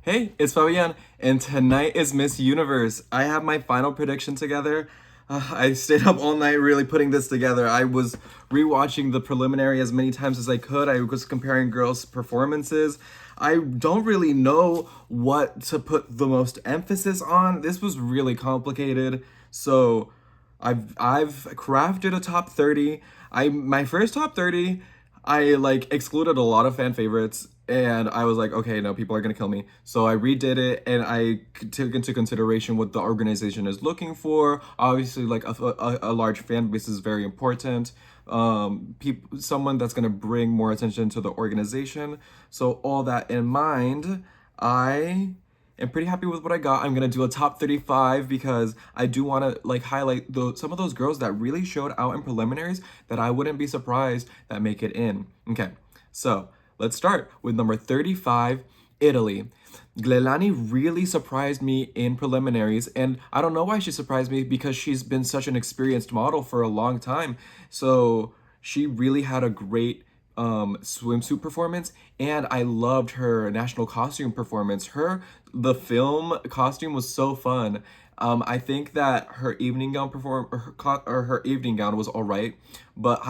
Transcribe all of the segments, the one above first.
Hey, it's Fabian, and tonight is Miss Universe. I have my final prediction together. I stayed up all night really putting this together. I was rewatching the preliminary as many times as I could. I was comparing girls' performances. I don't really know what to put the most emphasis on. This was really complicated. So I've crafted a top 30. My first top 30, I like excluded a lot of fan favorites and I was like, okay, no, people are gonna kill me. So I redid it and I took into consideration what the organization is looking for. Obviously, like a large fan base is very important. Someone that's gonna bring more attention to the organization. So all that in mind, I am pretty happy with what I got. I'm gonna do a top 35 because I do want to like highlight some of those girls that really showed out in preliminaries that I wouldn't be surprised that make it in. Okay, so let's start with number 35, Italy. Glelani really surprised me in preliminaries, and I don't know why she surprised me because she's been such an experienced model for a long time. So she really had a great swimsuit performance, and I loved her national costume performance. The film costume was so fun. I think that her evening gown her evening gown was all right, but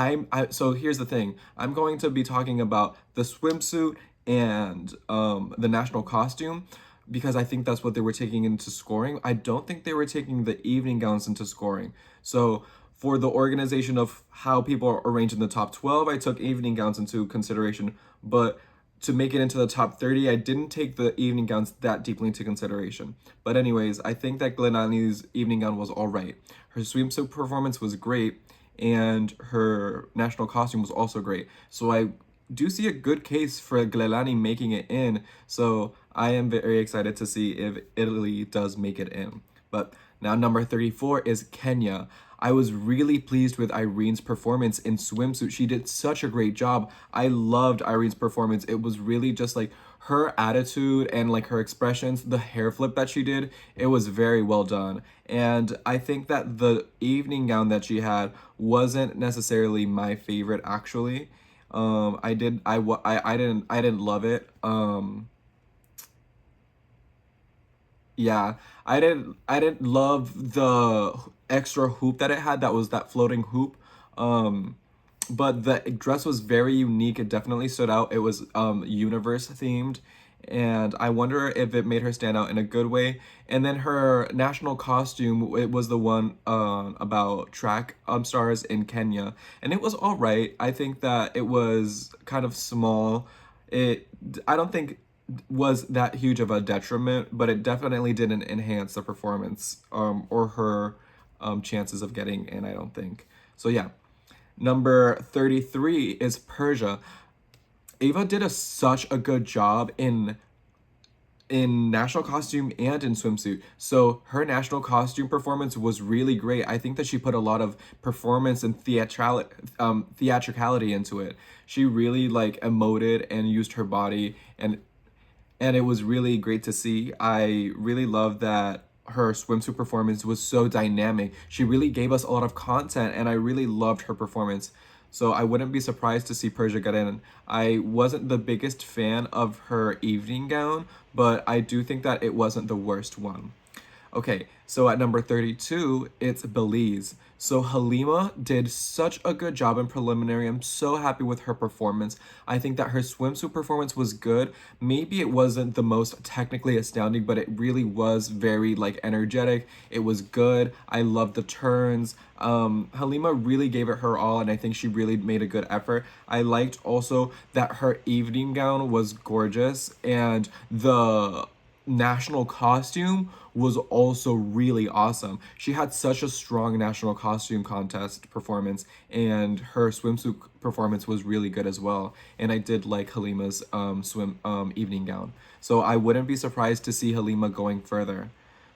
so here's the thing. I'm going to be talking about the swimsuit and the national costume because I think that's what they were taking into scoring. I don't think they were taking the evening gowns into scoring. So for the organization of how people are arranged in the top 12, I took evening gowns into consideration, but to make it into the top 30, I didn't take the evening gowns that deeply into consideration. But anyways, I think that Glenali's evening gown was all right. Her swimsuit performance was great, and her national costume was also great. So I do see a good case for Glelani making it in. So I am very excited to see if Italy does make it in. But now number 34 is Kenya. I was really pleased with Irene's performance in swimsuit. She did such a great job. I loved Irene's performance. It was really just like her attitude and like her expressions, the hair flip that she did, it was very well done. And I think that the evening gown that she had wasn't necessarily my favorite actually. I didn't love it. Yeah, I didn't love the extra hoop that it had. That was that floating hoop. Um, but the dress was very unique. It definitely stood out. It was universe themed, and I wonder if it made her stand out in a good way. And then her national costume, it was the one about track stars in Kenya, and it was all right. I think that it was kind of small. It I don't think was that huge of a detriment, but it definitely didn't enhance the performance or her chances of getting in, I don't think. So yeah. Number 33 is Persia. Ava did such a good job in national costume and in swimsuit. So her national costume performance was really great. I think that she put a lot of performance and theatricality into it. She really like emoted and used her body, and it was really great to see. I really love that her swimsuit performance was so dynamic. She really gave us a lot of content, and I really loved her performance. So I wouldn't be surprised to see Persia get in. I wasn't the biggest fan of her evening gown, but I do think that it wasn't the worst one. Okay, so at number 32, it's Belize. So Halima did such a good job in preliminary. I'm so happy with her performance. I think that her swimsuit performance was good. Maybe it wasn't the most technically astounding, but it really was very like energetic. It was good. I loved the turns. Halima really gave it her all, and I think she really made a good effort. I liked also that her evening gown was gorgeous, and the national costume was also really awesome. She had such a strong national costume contest performance, and her swimsuit performance was really good as well. And I did like Halima's swim evening gown. So I wouldn't be surprised to see Halima going further.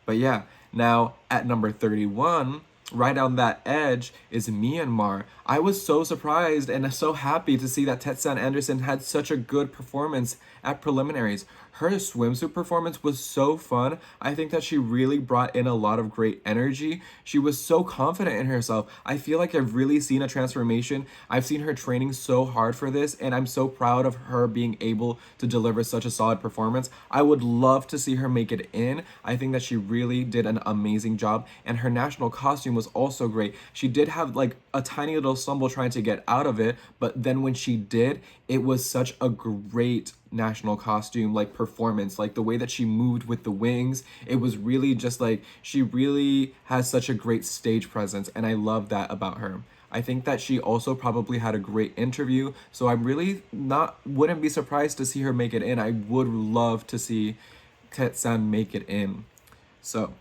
But yeah, now at number 31, right on that edge is Myanmar. I was so surprised and so happy to see that Tetsan Anderson had such a good performance at preliminaries. Her swimsuit performance was so fun. I think that she really brought in a lot of great energy. She was so confident in herself. I feel like I've really seen a transformation. I've seen her training so hard for this, and I'm so proud of her being able to deliver such a solid performance. I would love to see her make it in. I think that she really did an amazing job, and her national costume was also great. She did have like a tiny little stumble trying to get out of it, but then when she did, it was such a great national costume like performance, like the way that she moved with the wings. It was really just like she really has such a great stage presence, and I love that about her. I think that she also probably had a great interview, so I'm really not wouldn't be surprised to see her make it in. I would love to see Tetsan make it in. So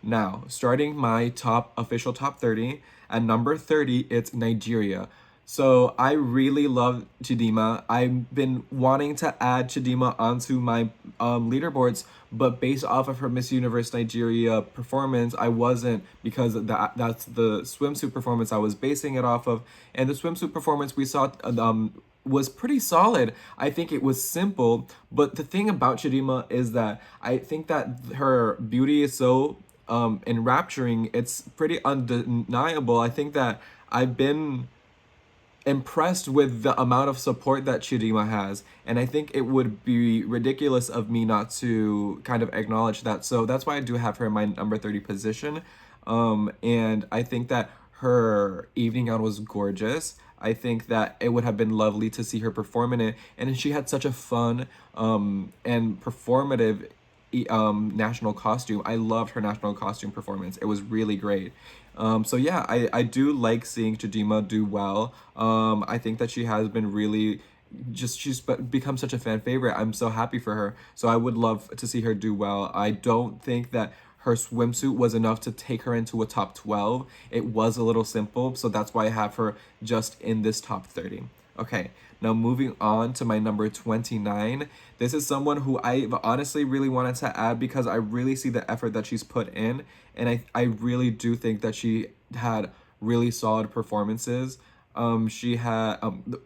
now, starting my official top 30, at number 30, it's Nigeria. So I really love Chidima. I've been wanting to add Chidima onto my leaderboards, but based off of her Miss Universe Nigeria performance, I wasn't, because that's the swimsuit performance I was basing it off of. And the swimsuit performance we saw was pretty solid. I think it was simple, but the thing about Chidima is that I think that her beauty is so enrapturing. It's pretty undeniable. I think that I've been impressed with the amount of support that Chidima has, and I think it would be ridiculous of me not to kind of acknowledge that. So that's why I do have her in my number 30 position. And I think that her evening gown was gorgeous. I think that it would have been lovely to see her perform in it, and she had such a fun and performative national costume. I loved her national costume performance. It was really great. So yeah, I do like seeing Chidima do well. I think that she has been really she's become such a fan favorite. I'm so happy for her. So I would love to see her do well. I don't think that her swimsuit was enough to take her into a top 12. It was a little simple, so that's why I have her just in this top 30. Okay, now moving on to my number 29. This is someone who I honestly really wanted to add because I really see the effort that she's put in, and I really do think that she had really solid performances. She had,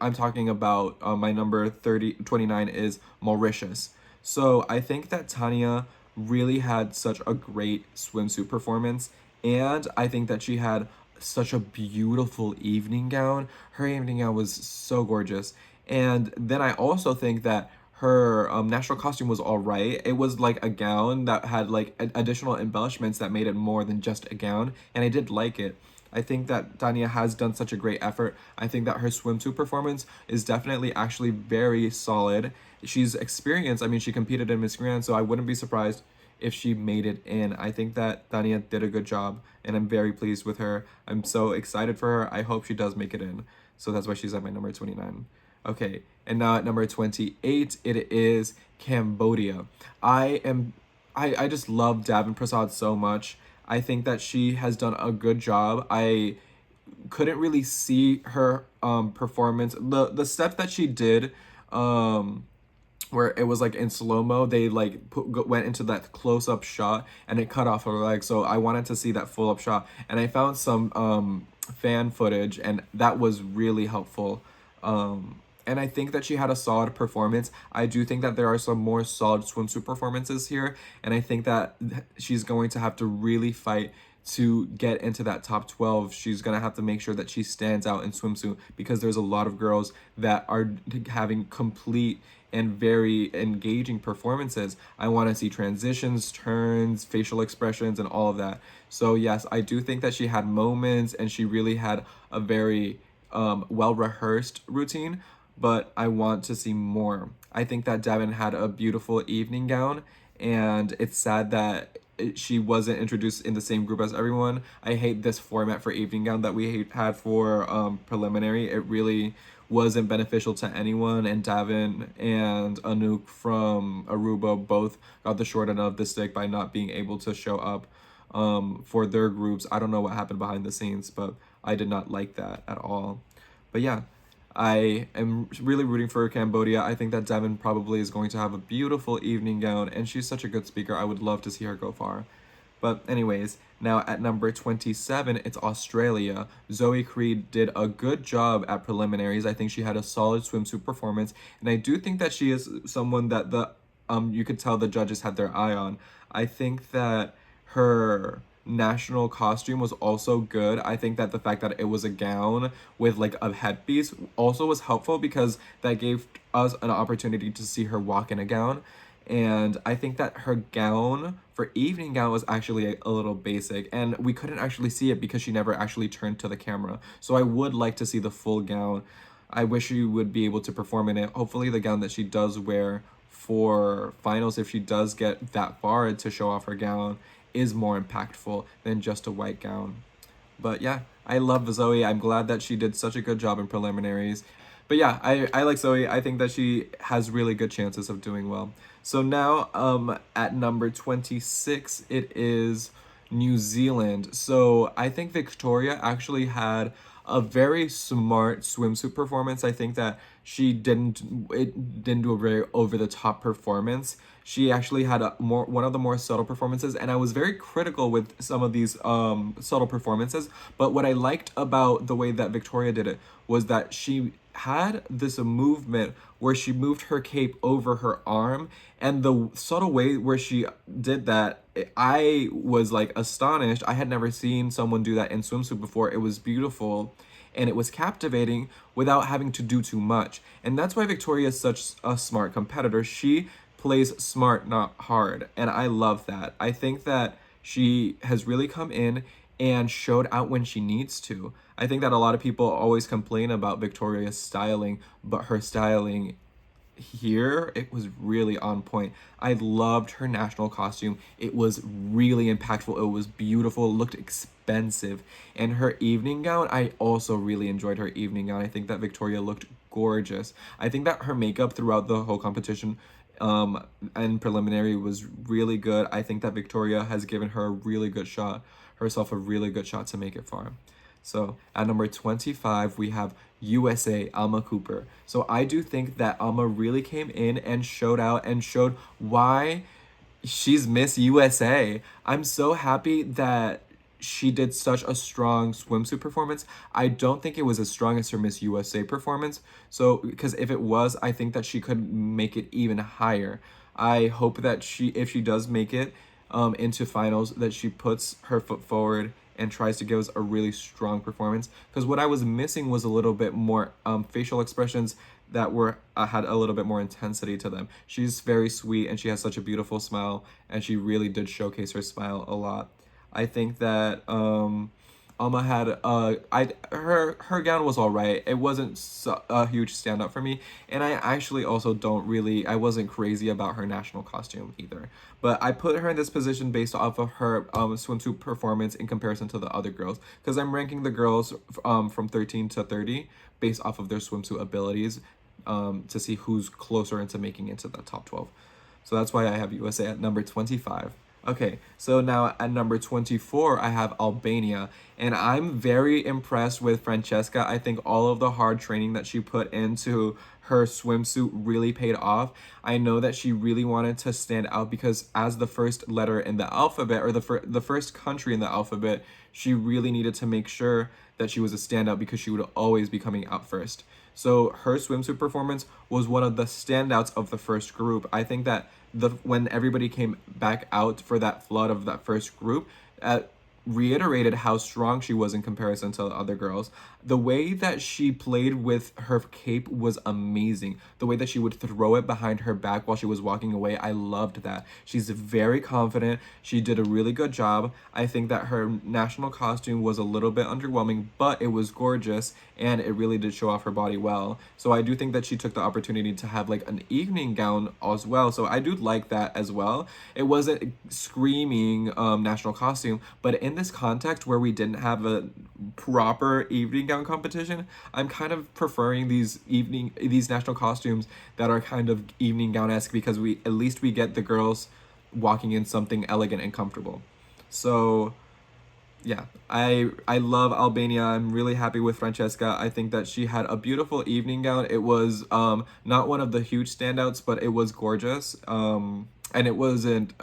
I'm talking about my number 29 is Mauritius. So I think that Tanya really had such a great swimsuit performance, and I think that she had such a beautiful evening gown. Her evening gown was so gorgeous. And then I also think that her national costume was all right. It was like a gown that had like additional embellishments that made it more than just a gown, and I did like it. I think that Tanya has done such a great effort. I think that her swimsuit performance is definitely actually very solid. She's experienced. I mean, she competed in Miss Grand, so I wouldn't be surprised if she made it in. I think that Tanya did a good job, and I'm very pleased with her. I'm so excited for her. I hope she does make it in. So that's why she's at my number 29. Okay, and now at number 28, it is Cambodia. I just love Davin Prasad so much. I think that she has done a good job. I couldn't really see her performance. The step that she did, where it was like in slow-mo, they like went into that close-up shot and it cut off her leg, so I wanted to see that full-up shot, and I found some fan footage, and that was really helpful. And I think that she had a solid performance. I do think that there are some more solid swimsuit performances here, and I think that she's going to have to really fight to get into that top 12. She's going to have to make sure that she stands out in swimsuit, because there's a lot of girls that are having complete and very engaging performances. I want to see transitions, turns, facial expressions, and all of that. So yes, I do think that she had moments, and she really had a very well-rehearsed routine, but I want to see more. I think that Devin had a beautiful evening gown, and it's sad that she wasn't introduced in the same group as everyone. I hate this format for evening gown that we had for preliminary. It really wasn't beneficial to anyone, and Davin and Anouk from Aruba both got the short end of the stick by not being able to show up for their groups. I don't know what happened behind the scenes, but I did not like that at all. But yeah, I am really rooting for Cambodia. I think that Devin probably is going to have a beautiful evening gown, and she's such a good speaker. I would love to see her go far. But anyways, now at number 27, it's Australia. Zoe Creed did a good job at preliminaries. I think she had a solid swimsuit performance, and I do think that she is someone that the you could tell the judges had their eye on. I think that her national costume was also good. I think that the fact that it was a gown with like a headpiece also was helpful because that gave us an opportunity to see her walk in a gown. And I think that her gown for evening gown was actually a little basic, and we couldn't actually see it because she never actually turned to the camera. So I would like to see the full gown. I wish she would be able to perform in it. Hopefully the gown that she does wear for finals, if she does get that far to show off her gown, is more impactful than just a white gown. But yeah, I love Zoe. I'm glad that she did such a good job in preliminaries. But yeah, I like Zoe. I think that she has really good chances of doing well. So now at number 26, it is New Zealand. So I think Victoria actually had a very smart swimsuit performance. I think that she didn't do a very over the top performance. She actually had a more one of the more subtle performances, and I was very critical with some of these subtle performances. But what I liked about the way that Victoria did it was that she had this movement where she moved her cape over her arm, and the subtle way where she did that, I was like astonished. I had never seen someone do that in swimsuit before. It was beautiful and it was captivating without having to do too much. And that's why Victoria is such a smart competitor. She plays smart, not hard. And I love that. I think that she has really come in and showed out when she needs to. I think that a lot of people always complain about Victoria's styling, but her styling here, it was really on point. I loved her national costume. It was really impactful. It was beautiful. It looked expensive. And her evening gown, I also really enjoyed her evening gown. I think that Victoria looked gorgeous. I think that her makeup throughout the whole competition and preliminary was really good. I think that Victoria has given her a really good shot, herself a really good shot to make it far. So at number 25, we have USA, Alma Cooper. So I do think that Alma really came in and showed out and showed why she's Miss USA. I'm so happy that she did such a strong swimsuit performance. I don't think it was as strong as her Miss USA performance. So, because if it was, I think that she could make it even higher. I hope that if she does make it into finals, that she puts her foot forward and tries to give us a really strong performance. Because what I was missing was a little bit more facial expressions that were had a little bit more intensity to them. She's very sweet and she has such a beautiful smile, and she really did showcase her smile a lot. I think that Alma had her gown was all right. It wasn't a huge standout for me, and I actually also I wasn't crazy about her national costume either. But I put her in this position based off of her swimsuit performance in comparison to the other girls, because I'm ranking the girls from 13 to 30 based off of their swimsuit abilities to see who's closer into making it to the top 12. So that's why I have USA at number 25. Okay, so now at number 24, I have Albania, and I'm very impressed with Francesca. I think all of the hard training that she put into her swimsuit really paid off. I know that she really wanted to stand out because as the first letter in the alphabet, or the first country in the alphabet, she really needed to make sure that she was a standout because she would always be coming out first. So her swimsuit performance was one of the standouts of the first group. I think that when everybody came back out for that flood of that first group, reiterated how strong she was in comparison to the other girls. The way that she played with her cape was amazing. The way that she would throw it behind her back while she was walking away, I loved that. She's very confident. She did a really good job. I think that her national costume was a little bit underwhelming, but it was gorgeous and it really did show off her body well. So I do think that she took the opportunity to have like an evening gown as well. So I do like that as well. It wasn't screaming national costume, but in this context where we didn't have a proper evening gown competition, I'm kind of preferring these national costumes that are kind of evening gown-esque, because at least we get the girls walking in something elegant and comfortable. So yeah, I love Albania. I'm really happy with Francesca. I think that she had a beautiful evening gown. It was not one of the huge standouts, but it was gorgeous. And it wasn't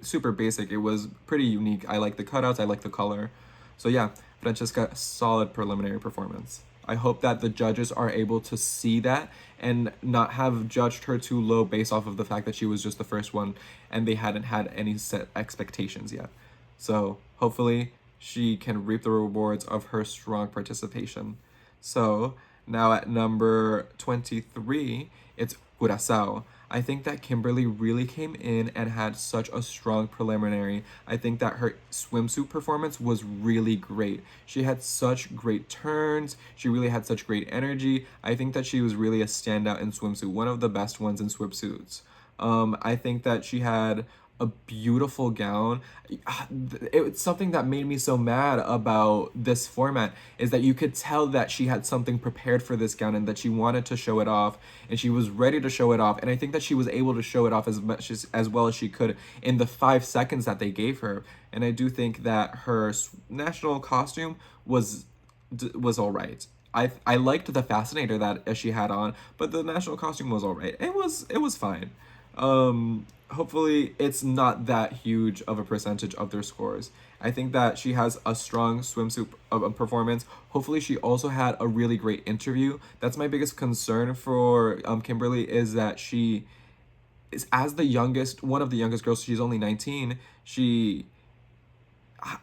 super basic. It was pretty unique. I like the cutouts. I like the color. So yeah, Francesca, solid preliminary performance. I hope that the judges are able to see that and not have judged her too low based off of the fact that she was just the first one and they hadn't had any set expectations yet. So hopefully she can reap the rewards of her strong participation. So now at number 23, it's Curacao. I think that Kimberly really came in and had such a strong preliminary. I think that her swimsuit performance was really great. She had such great turns. She really had such great energy. I think that she was really a standout in swimsuit, one of the best ones in swimsuits. I think that she had a beautiful gown. It's something that made me so mad about this format is that you could tell that she had something prepared for this gown and that she wanted to show it off and she was ready to show it off. And I think that she was able to show it off as well as she could in the 5 seconds that they gave her. And I do think that her national costume was all right. I liked the fascinator that she had on, but the national costume was all right. It was fine. Hopefully it's not that huge of a percentage of their scores. I think that she has a strong swimsuit performance. Hopefully she also had a really great interview. That's my biggest concern for Kimberly is that she is as the youngest, one of the youngest girls. She's only 19.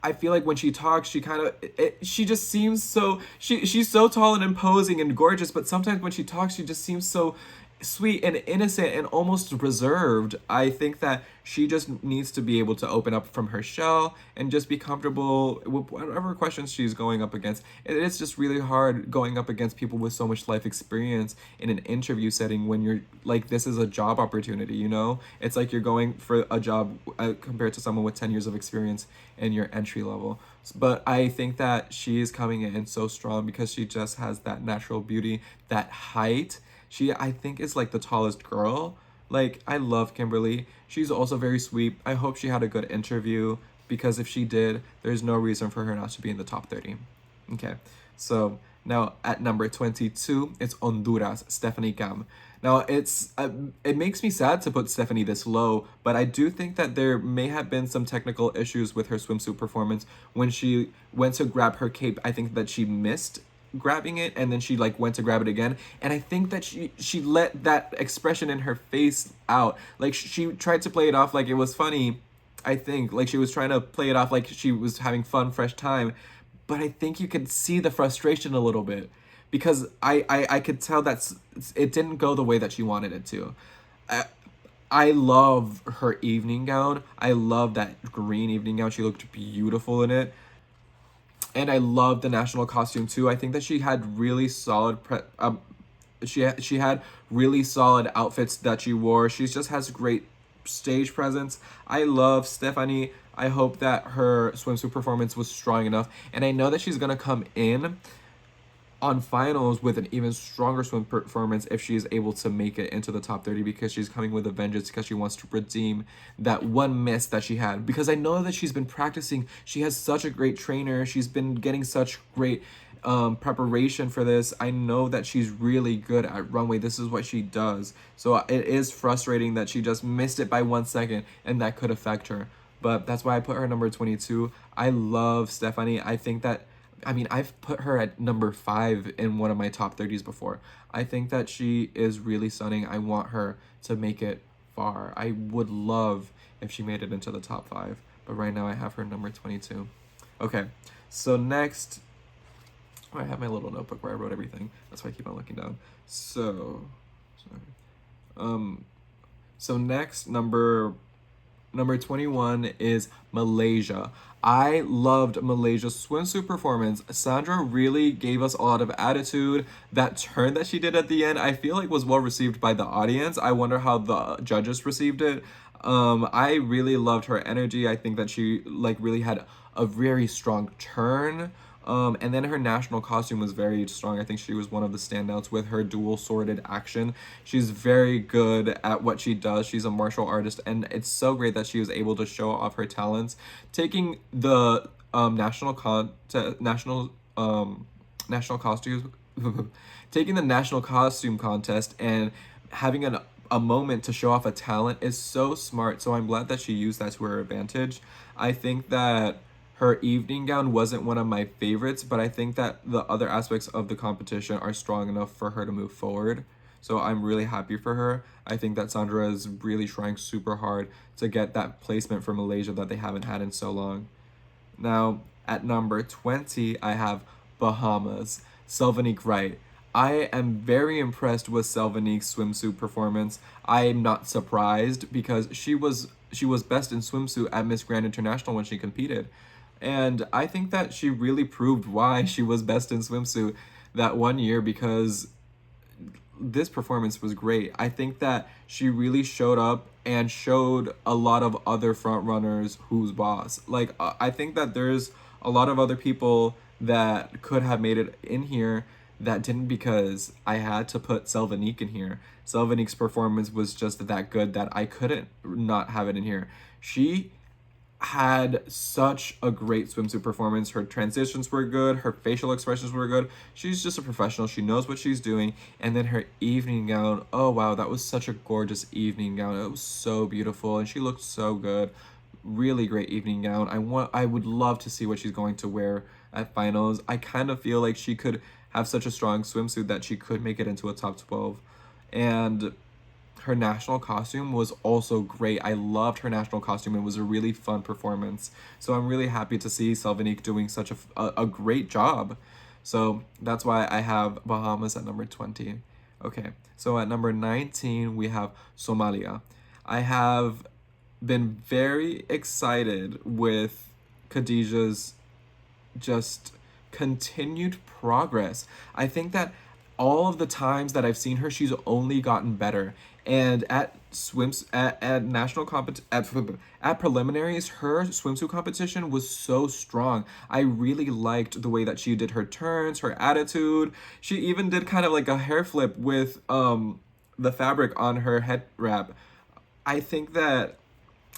I feel like when she talks, she kind of she just seems so she's so tall and imposing and gorgeous, but sometimes when she talks, she just seems so sweet and innocent and almost reserved. I think that she just needs to be able to open up from her shell and just be comfortable with whatever questions she's going up against. It's just really hard going up against people with so much life experience in an interview setting when you're like, this is a job opportunity, you know? It's like you're going for a job compared to someone with 10 years of experience and your entry level. But I think that she is coming in so strong because she just has that natural beauty, that height. She, I think, is like the tallest girl. Like, I love Kimberly. She's also very sweet. I hope she had a good interview because if she did, there's no reason for her not to be in the top 30. Okay, so now at number 22, it's Honduras, Stephanie Cam. Now, it makes me sad to put Stephanie this low, but I do think that there may have been some technical issues with her swimsuit performance. When she went to grab her cape, I think that she missed grabbing it and then she like went to grab it again, and I think that she let that expression in her face out. Like she tried to play it off like it was funny. I think like she was trying to play it off like she was having fun, fresh time, but I think you could see the frustration a little bit because I could tell that it didn't go the way that she wanted it to. I love her evening gown. I love that green evening gown. She looked beautiful in it. And I love the national costume too. I think that she had really solid she had really solid outfits that she wore. She just has great stage presence. I love Stephanie. I hope that her swimsuit performance was strong enough. And I know that she's going to come in on finals with an even stronger swim performance if she is able to make it into the top 30 because she's coming with a vengeance because she wants to redeem that one miss that she had. Because I know that she's been practicing. She has such a great trainer. She's been getting such great preparation for this. I know that she's really good at runway. This is what she does. So it is frustrating that she just missed it by 1 second and that could affect her. But that's why I put her number 22. I love Stephanie. I think that I've put her at number 5 in one of my top 30s before. I think that she is really stunning. I want her to make it far. I would love if she made it into the top 5. But right now I have her number 22. Okay, so next, I have my little notebook where I wrote everything. That's why I keep on looking down. So next, number 21 is Malaysia. I loved Malaysia's swimsuit performance. Sandra really gave us a lot of attitude. That turn that she did at the end, I feel like was well received by the audience. I wonder how the judges received it. I really loved her energy. I think that she like really had a very strong turn. And then her national costume was very strong. I think she was one of the standouts with her dual sworded action. She's very good at what she does. She's a martial artist, and it's so great that she was able to show off her talents, taking the national national costumes taking the national costume contest and having a moment to show off a talent is so smart. So I'm glad that she used that to her advantage. I think that her evening gown wasn't one of my favorites, but I think that the other aspects of the competition are strong enough for her to move forward. So I'm really happy for her. I think that Sandra is really trying super hard to get that placement for Malaysia that they haven't had in so long. Now, at number 20, I have Bahamas, Selvanique Wright. I am very impressed with Selvanique's swimsuit performance. I am not surprised because she was best in swimsuit at Miss Grand International when she competed. And I think that she really proved why she was best in swimsuit that one year because this performance was great. I think that she really showed up and showed a lot of other front runners who's boss. Like I think that there's a lot of other people that could have made it in here that didn't because I had to put Selvanique in here. Selvanique's performance was just that good that I couldn't not have it in here. She had such a great swimsuit performance. Her transitions were good, her facial expressions were good. She's just a professional. She knows what she's doing. And then her evening gown, oh wow, that was such a gorgeous evening gown. It was so beautiful and she looked so good. Really great evening gown. I would love to see what she's going to wear at finals. I kind of feel like she could have such a strong swimsuit that she could make it into a top 12. And her national costume was also great. I loved her national costume. It was a really fun performance. So I'm really happy to see Selvanique doing such a great job. So that's why I have Bahamas at number 20. Okay, so at number 19, we have Somalia. I have been very excited with Khadijah's just continued progress. I think that all of the times that I've seen her, she's only gotten better. And at national at preliminaries, her swimsuit competition was so strong. I really liked the way that she did her turns, her attitude. She even did kind of like a hair flip with the fabric on her head wrap. I think that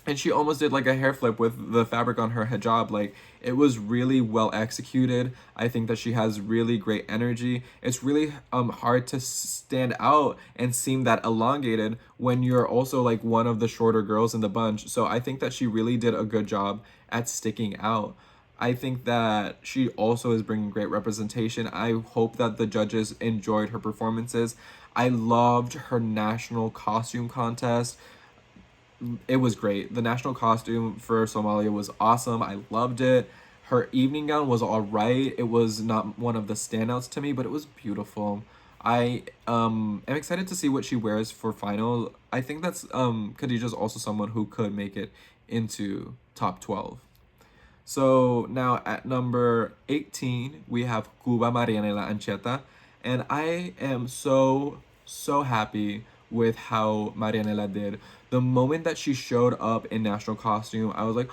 and she almost did like a hair flip with the fabric on her hijab. Like it was really well executed. I think that she has really great energy. It's really hard to stand out and seem that elongated when you're also like one of the shorter girls in the bunch. So I think that she really did a good job at sticking out. I think that she also is bringing great representation. I hope that the judges enjoyed her performances. I loved her national costume contest. It was great. The national costume for Somalia was awesome. I loved it. Her evening gown was all right. It was not one of the standouts to me, but it was beautiful. I am excited to see what she wears for final. I think that's Khadijah's also someone who could make it into top 12. So now at number 18, we have Cuba Marianela Ancheta. And I am so happy with how Marianela did. The moment that she showed up in national costume, I was like,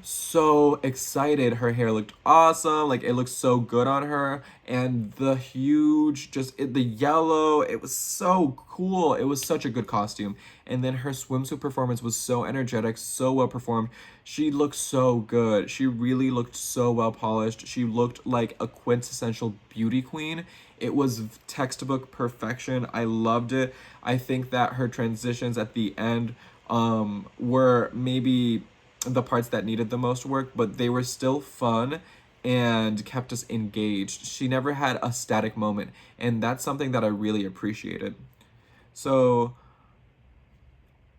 so excited. Her hair looked awesome. Like it looked so good on her. And the huge, the yellow, it was so cool. It was such a good costume. And then her swimsuit performance was so energetic, so well performed. She looked so good. She really looked so well polished. She looked like a quintessential beauty queen. It was textbook perfection. I loved it. I think that her transitions at the end were maybe the parts that needed the most work, but they were still fun and kept us engaged. She never had a static moment, and that's something that I really appreciated. So,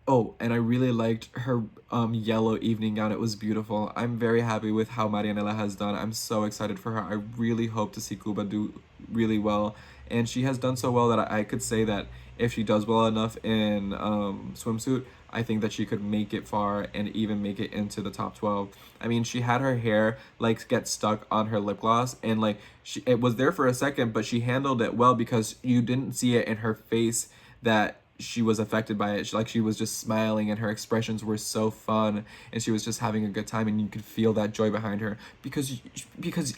oh, and I really liked her yellow evening gown. It was beautiful. I'm very happy with how Marianela has done. I'm so excited for her. I really hope to see Cuba do really well. And she has done so well that I could say that if she does well enough in swimsuit, I think that she could make it far and even make it into the top 12. I mean, she had her hair like get stuck on her lip gloss and like it was there for a second, but she handled it well because you didn't see it in her face that she was affected by it. She was just smiling and her expressions were so fun and she was just having a good time and you could feel that joy behind her because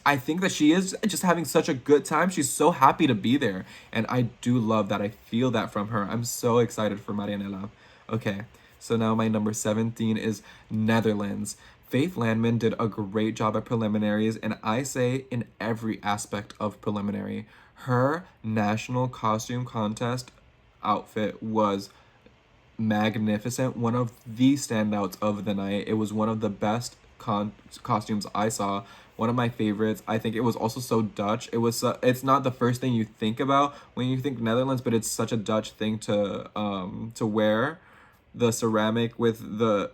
I think that she is just having such a good time. She's so happy to be there and I do love that. I feel that from her. I'm so excited for Marianela. Okay, So now my number 17 is Netherlands. Faith Landman did a great job at preliminaries, and I say in every aspect of preliminary. Her national costume contest outfit was magnificent, one of the standouts of the night. It was one of the best costumes I saw, one of my favorites. I think it was also so Dutch. It's not the first thing you think about when you think Netherlands, but it's such a Dutch thing to wear. The ceramic with the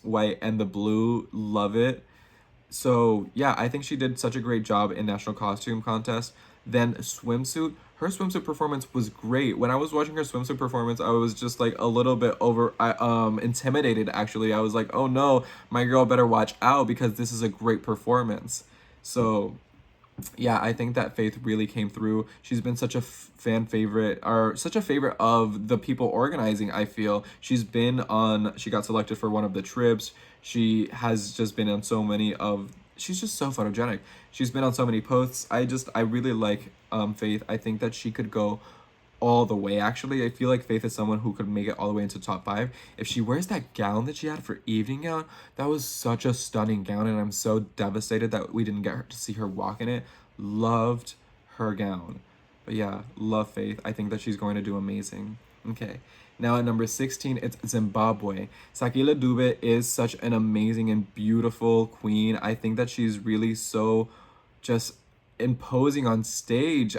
white and the blue, love it. So yeah, I think she did such a great job in national costume contest. Then swimsuit, her swimsuit performance was great. When I was watching her swimsuit performance, I was just like a little bit intimidated actually. I was like, "Oh no, my girl better watch out because this is a great performance." So yeah, I think that Faith really came through. She's been such a fan favorite, or such a favorite of the people organizing, I feel. She got selected for one of the trips. She has just been on so many of, she's just so photogenic. She's been on so many posts. I really like Faith. I think that she could go all the way. Actually, I feel like Faith is someone who could make it all the way into top 5 if she wears that gown that she had for evening gown. That was such a stunning gown, and I'm so devastated that we didn't get her to see her walk in it. Loved her gown. But yeah, love Faith. I think that she's going to do amazing. Okay, now at number 16, it's Zimbabwe. Sakila Dube is such an amazing and beautiful queen. I think that she's really so just imposing on stage.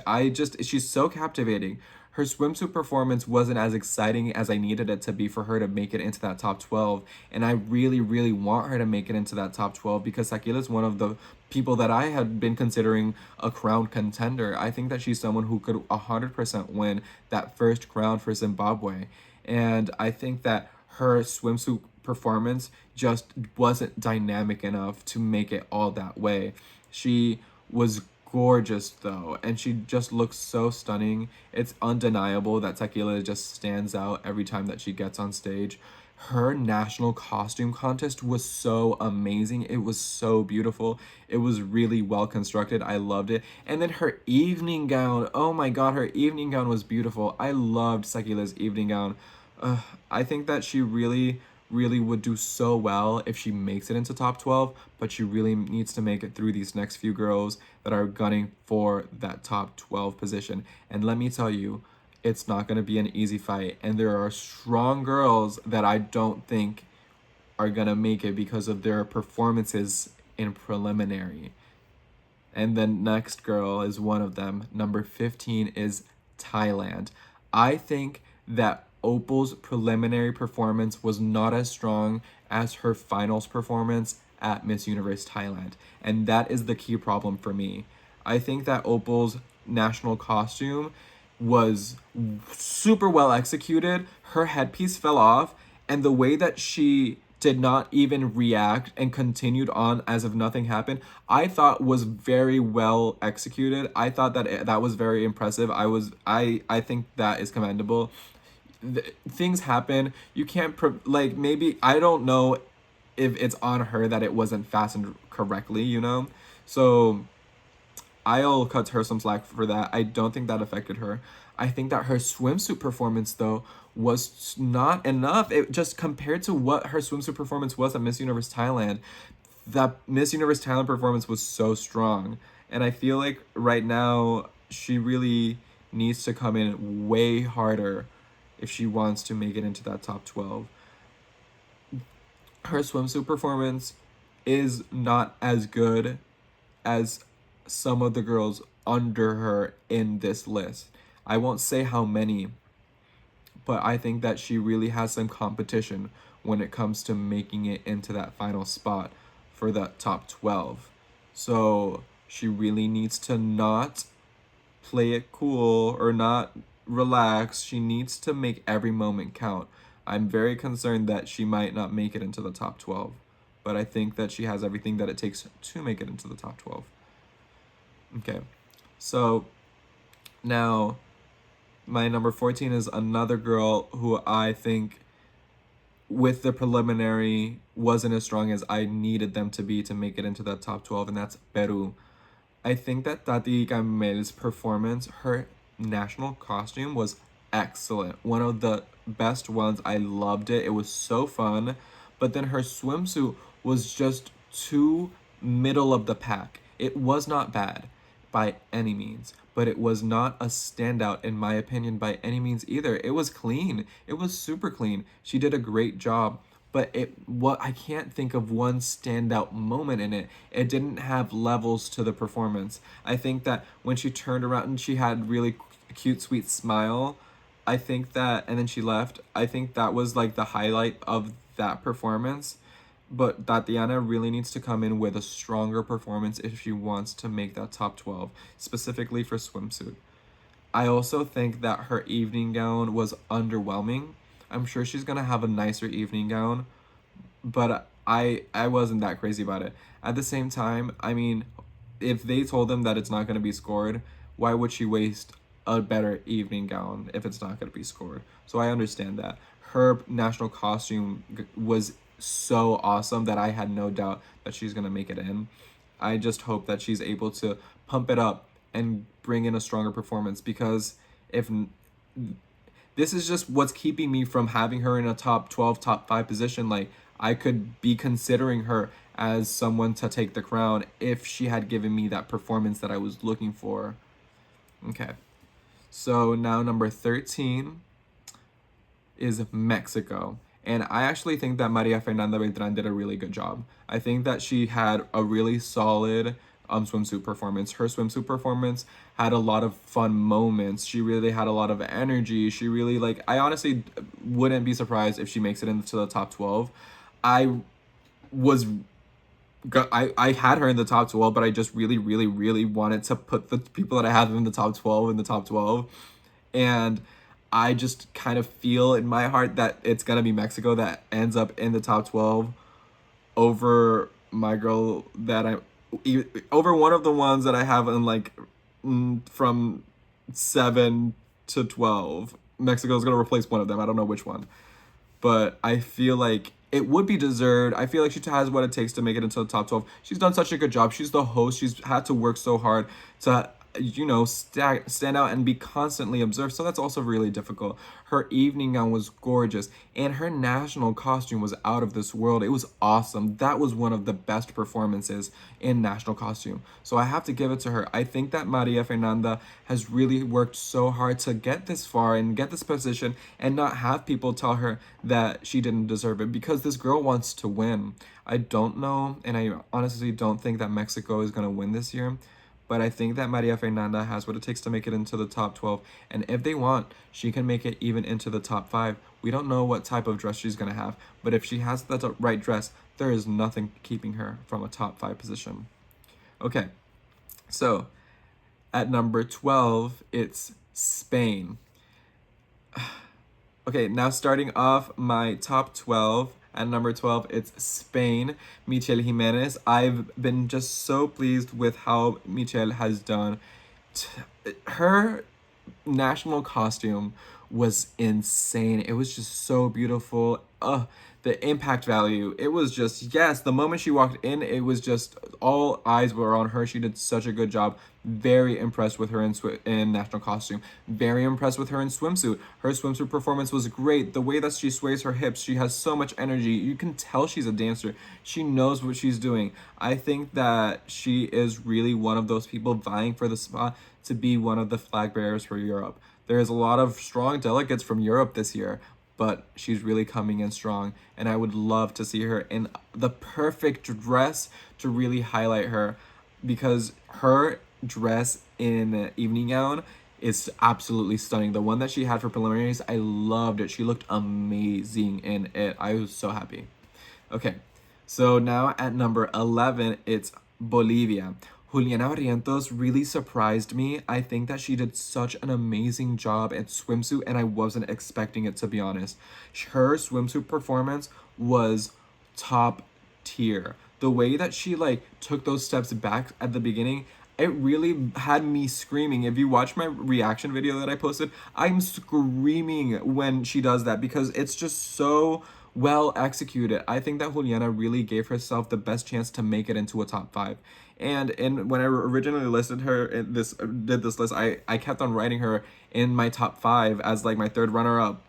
She's so captivating. Her swimsuit performance wasn't as exciting as I needed it to be for her to make it into that top 12. And I really, really want her to make it into that top 12 because Sakila is one of the people that I had been considering a crown contender. I think that she's someone who could 100% win that first crown for Zimbabwe. And I think that her swimsuit performance just wasn't dynamic enough to make it all that way. She was gorgeous though, and she just looks so stunning. It's undeniable that Tequila just stands out every time that she gets on stage. Her national costume contest was so amazing. It was so beautiful. It was really well constructed. I loved it. And then her evening gown. Oh my god, her evening gown was beautiful. I loved Tequila's evening gown. I think that she really, really would do so well if she makes it into top 12, but she really needs to make it through these next few girls that are gunning for that top 12 position. And let me tell you, it's not going to be an easy fight. And there are strong girls that I don't think are going to make it because of their performances in preliminary. And the next girl is one of them. Number 15 is Thailand. I think that Opal's preliminary performance was not as strong as her finals performance at Miss Universe Thailand. And that is the key problem for me. I think that Opal's national costume was super well executed. Her headpiece fell off, and the way that she did not even react and continued on as if nothing happened, I thought was very well executed. I thought that that was very impressive. I think that is commendable. Things happen. You can't like, maybe I don't know if it's on her that it wasn't fastened correctly, you know? So I'll cut her some slack for that. I don't think that affected her. I think that her swimsuit performance, though, was not enough. It just compared to what her swimsuit performance was at Miss Universe Thailand, that Miss Universe Thailand performance was so strong. And I feel like right now she really needs to come in way harder if she wants to make it into that top 12. Her swimsuit performance is not as good as some of the girls under her in this list. I won't say how many, but I think that she really has some competition when it comes to making it into that final spot for that top 12. So she really needs to not play it cool or not relax. She needs to make every moment count. I'm very concerned that she might not make it into the top 12, but I think that she has everything that it takes to make it into the top 12. Okay, so now my number 14 is another girl who I think with the preliminary wasn't as strong as I needed them to be to make it into that top 12, and that's Peru. I think that Tati Gamel's performance, her national costume was excellent. One of the best ones. I loved it. It was so fun. But then her swimsuit was just too middle of the pack. It was not bad by any means, but it was not a standout in my opinion by any means either. It was clean. It was super clean. She did a great job, but I can't think of one standout moment in it. It didn't have levels to the performance. I think that when she turned around and she had really cute sweet smile, I think that, and then she left, I think that was like the highlight of that performance. But Tatiana really needs to come in with a stronger performance if she wants to make that top 12, specifically for swimsuit. I also think that her evening gown was underwhelming. I'm sure she's gonna have a nicer evening gown, but I wasn't that crazy about it. At the same time, I mean, if they told them that it's not gonna be scored, why would she waste a better evening gown if it's not gonna be scored? So I understand that. Her national costume was so awesome that I had no doubt that she's gonna make it in. I just hope that she's able to pump it up and bring in a stronger performance, because if this is just what's keeping me from having her in a top 12, top 5 position. Like, I could be considering her as someone to take the crown if she had given me that performance that I was looking for. Okay. So now number 13 is Mexico. And I actually think that Maria Fernanda Beltran did a really good job. I think that she had a really solid swimsuit performance. Her swimsuit performance had a lot of fun moments. She really had a lot of energy. She really, like, I honestly wouldn't be surprised if she makes it into the top 12. I was I had her in the top 12, but I just really, really, really wanted to put the people that I have in the top 12 in the top 12. And I just kind of feel in my heart that it's going to be Mexico that ends up in the top 12 over my girl over one of the ones that I have in, like, from 7 to 12. Mexico is going to replace one of them. I don't know which one. But I feel like it would be deserved. I feel like she has what it takes to make it into the top 12. She's done such a good job. She's the host. She's had to work so hard to, stand out and be constantly observed. So that's also really difficult. Her evening gown was gorgeous, and her national costume was out of this world. It was awesome. That was one of the best performances in national costume. So I have to give it to her. I think that Maria Fernanda has really worked so hard to get this far and get this position and not have people tell her that she didn't deserve it, because this girl wants to win. I don't know, and I honestly don't think that Mexico is going to win this year. But I think that Maria Fernanda has what it takes to make it into the top 12. And if they want, she can make it even into the top 5. We don't know what type of dress she's going to have. But if she has the right dress, there is nothing keeping her from a top 5 position. Okay, so at number 12, it's Spain. Okay, now starting off my top 12. At number 12, it's Spain, Michelle Jimenez. I've been just so pleased with how Michelle has done. Her national costume was insane. It was just so beautiful. The impact value. It was just, yes, the moment she walked in, it was just all eyes were on her. She did such a good job. Very impressed with her in national costume. Very impressed with her in swimsuit. Her swimsuit performance was great. The way that she sways her hips, she has so much energy. You can tell she's a dancer. She knows what she's doing. I think that she is really one of those people vying for the spot to be one of the flag bearers for Europe. There's a lot of strong delegates from Europe this year, but she's really coming in strong, and I would love to see her in the perfect dress to really highlight her, because her dress in evening gown is absolutely stunning. The one that she had for preliminaries, I loved it. She looked amazing in it. I was so happy. Okay, so now at number 11, it's Bolivia. Juliana Barrientos really surprised me. I think that she did such an amazing job at swimsuit, and I wasn't expecting it, to be honest. Her swimsuit performance was top tier. The way that she, like, took those steps back at the beginning, it really had me screaming. If you watch my reaction video that I posted, I'm screaming when she does that, because it's just so well executed. I think that Juliana really gave herself the best chance to make it into a top five. And when I originally listed her in this did this list, I kept on writing her in my top five as like my third runner up,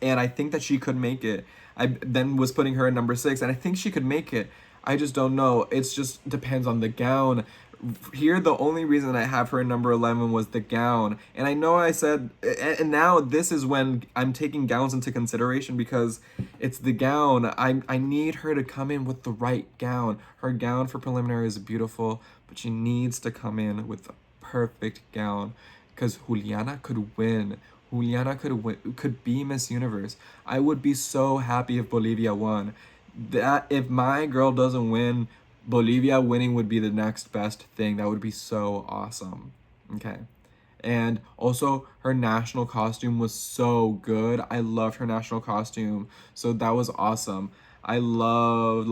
and I think that she could make it. I then was putting her at number six, and I think she could make it. I just don't know. It's just depends on the gown. Here, the only reason I have her in number 11 was the gown. And I know I said, and now this is when I'm taking gowns into consideration because it's the gown. I need her to come in with the right gown. Her gown for preliminary is beautiful, but she needs to come in with the perfect gown because Juliana could win. Juliana could be Miss Universe. I would be so happy if Bolivia won. That if my girl doesn't win, Bolivia winning would be the next best thing. That would be so awesome. Okay. And also, her national costume was so good. I loved her national costume. So that was awesome. I love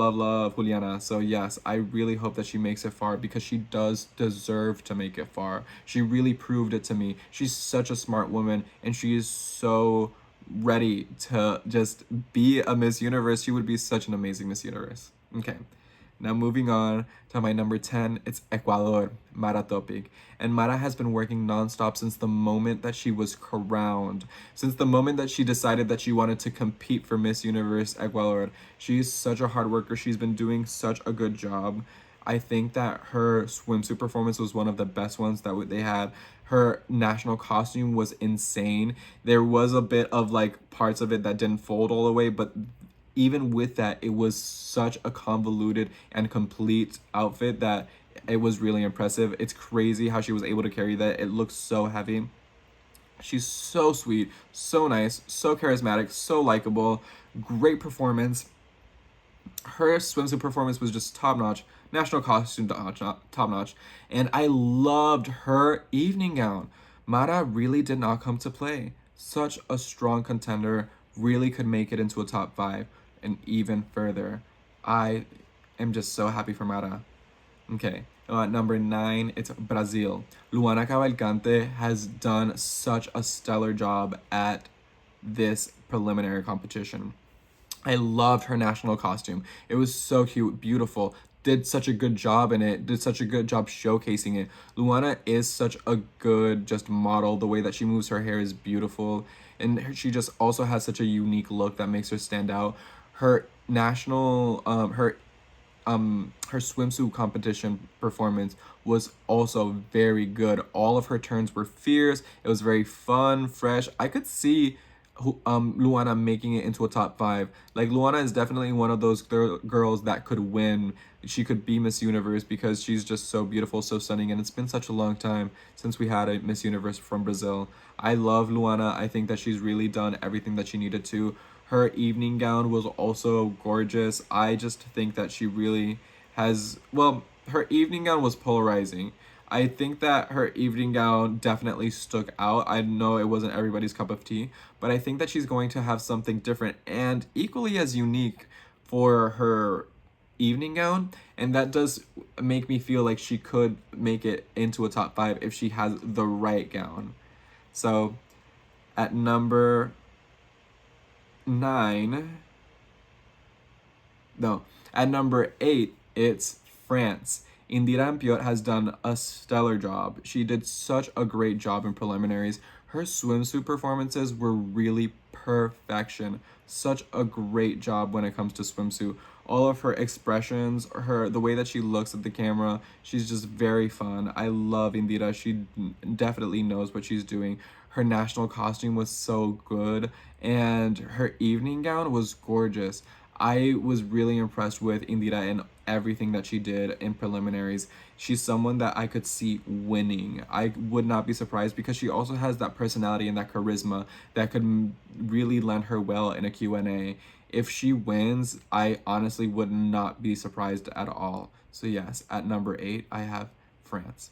Juliana. So yes, I really hope that she makes it far because she does deserve to make it far. She really proved it to me. She's such a smart woman and she is so ready to just be a Miss Universe. She would be such an amazing Miss Universe. Okay. Now moving on to my number 10, it's Ecuador, Mara Topic. And Mara has been working nonstop since the moment that she was crowned. Since the moment that she decided that she wanted to compete for Miss Universe Ecuador. She's such a hard worker. She's been doing such a good job. I think that her swimsuit performance was one of the best ones that they had. Her national costume was insane. There was a bit of like parts of it that didn't fold all the way, but even with that, it was such a convoluted and complete outfit that it was really impressive. It's crazy how she was able to carry that. It looks so heavy. She's so sweet, so nice, so charismatic, so likable. Great performance. Her swimsuit performance was just top notch. National costume top notch. And I loved her evening gown. Mara really did not come to play. Such a strong contender. Really could make it into a top five and even further. I am just so happy for Mara. Okay, number 9, it's Brazil. Luana Cavalcante has done such a stellar job at this preliminary competition. I loved her national costume. It was so cute, beautiful. Did such a good job in it. Did such a good job showcasing it. Luana is such a good just model. The way that she moves her hair is beautiful. And she just also has such a unique look that makes her stand out. Her national, her swimsuit competition performance was also very good. All of her turns were fierce. It was very fun, fresh. I could see Luana making it into a top five. Like Luana is definitely one of those girls that could win. She could be Miss Universe because she's just so beautiful, so stunning, and it's been such a long time since we had a Miss Universe from Brazil. I love Luana. I think that she's really done everything that she needed to. Her evening gown was also gorgeous. I just think that she really has, well, her evening gown was polarizing. I think that her evening gown definitely stuck out. I know it wasn't everybody's cup of tea, but I think that she's going to have something different and equally as unique for her evening gown, and that does make me feel like she could make it into a top five if she has the right gown. So at number 9, no, at number 8, it's France. Indira Ampiot has done a stellar job. She did such a great job in preliminaries. Her swimsuit performances were really perfection. Such a great job when it comes to swimsuit. All of her expressions, the way that she looks at the camera, she's just very fun. I love Indira. She definitely knows what she's doing. Her national costume was so good, and her evening gown was gorgeous. I was really impressed with Indira and everything that she did in preliminaries. She's someone that I could see winning. I would not be surprised because she also has that personality and that charisma that could really lend her well in a Q&A. If she wins, I honestly would not be surprised at all. So yes, at number 8, I have France.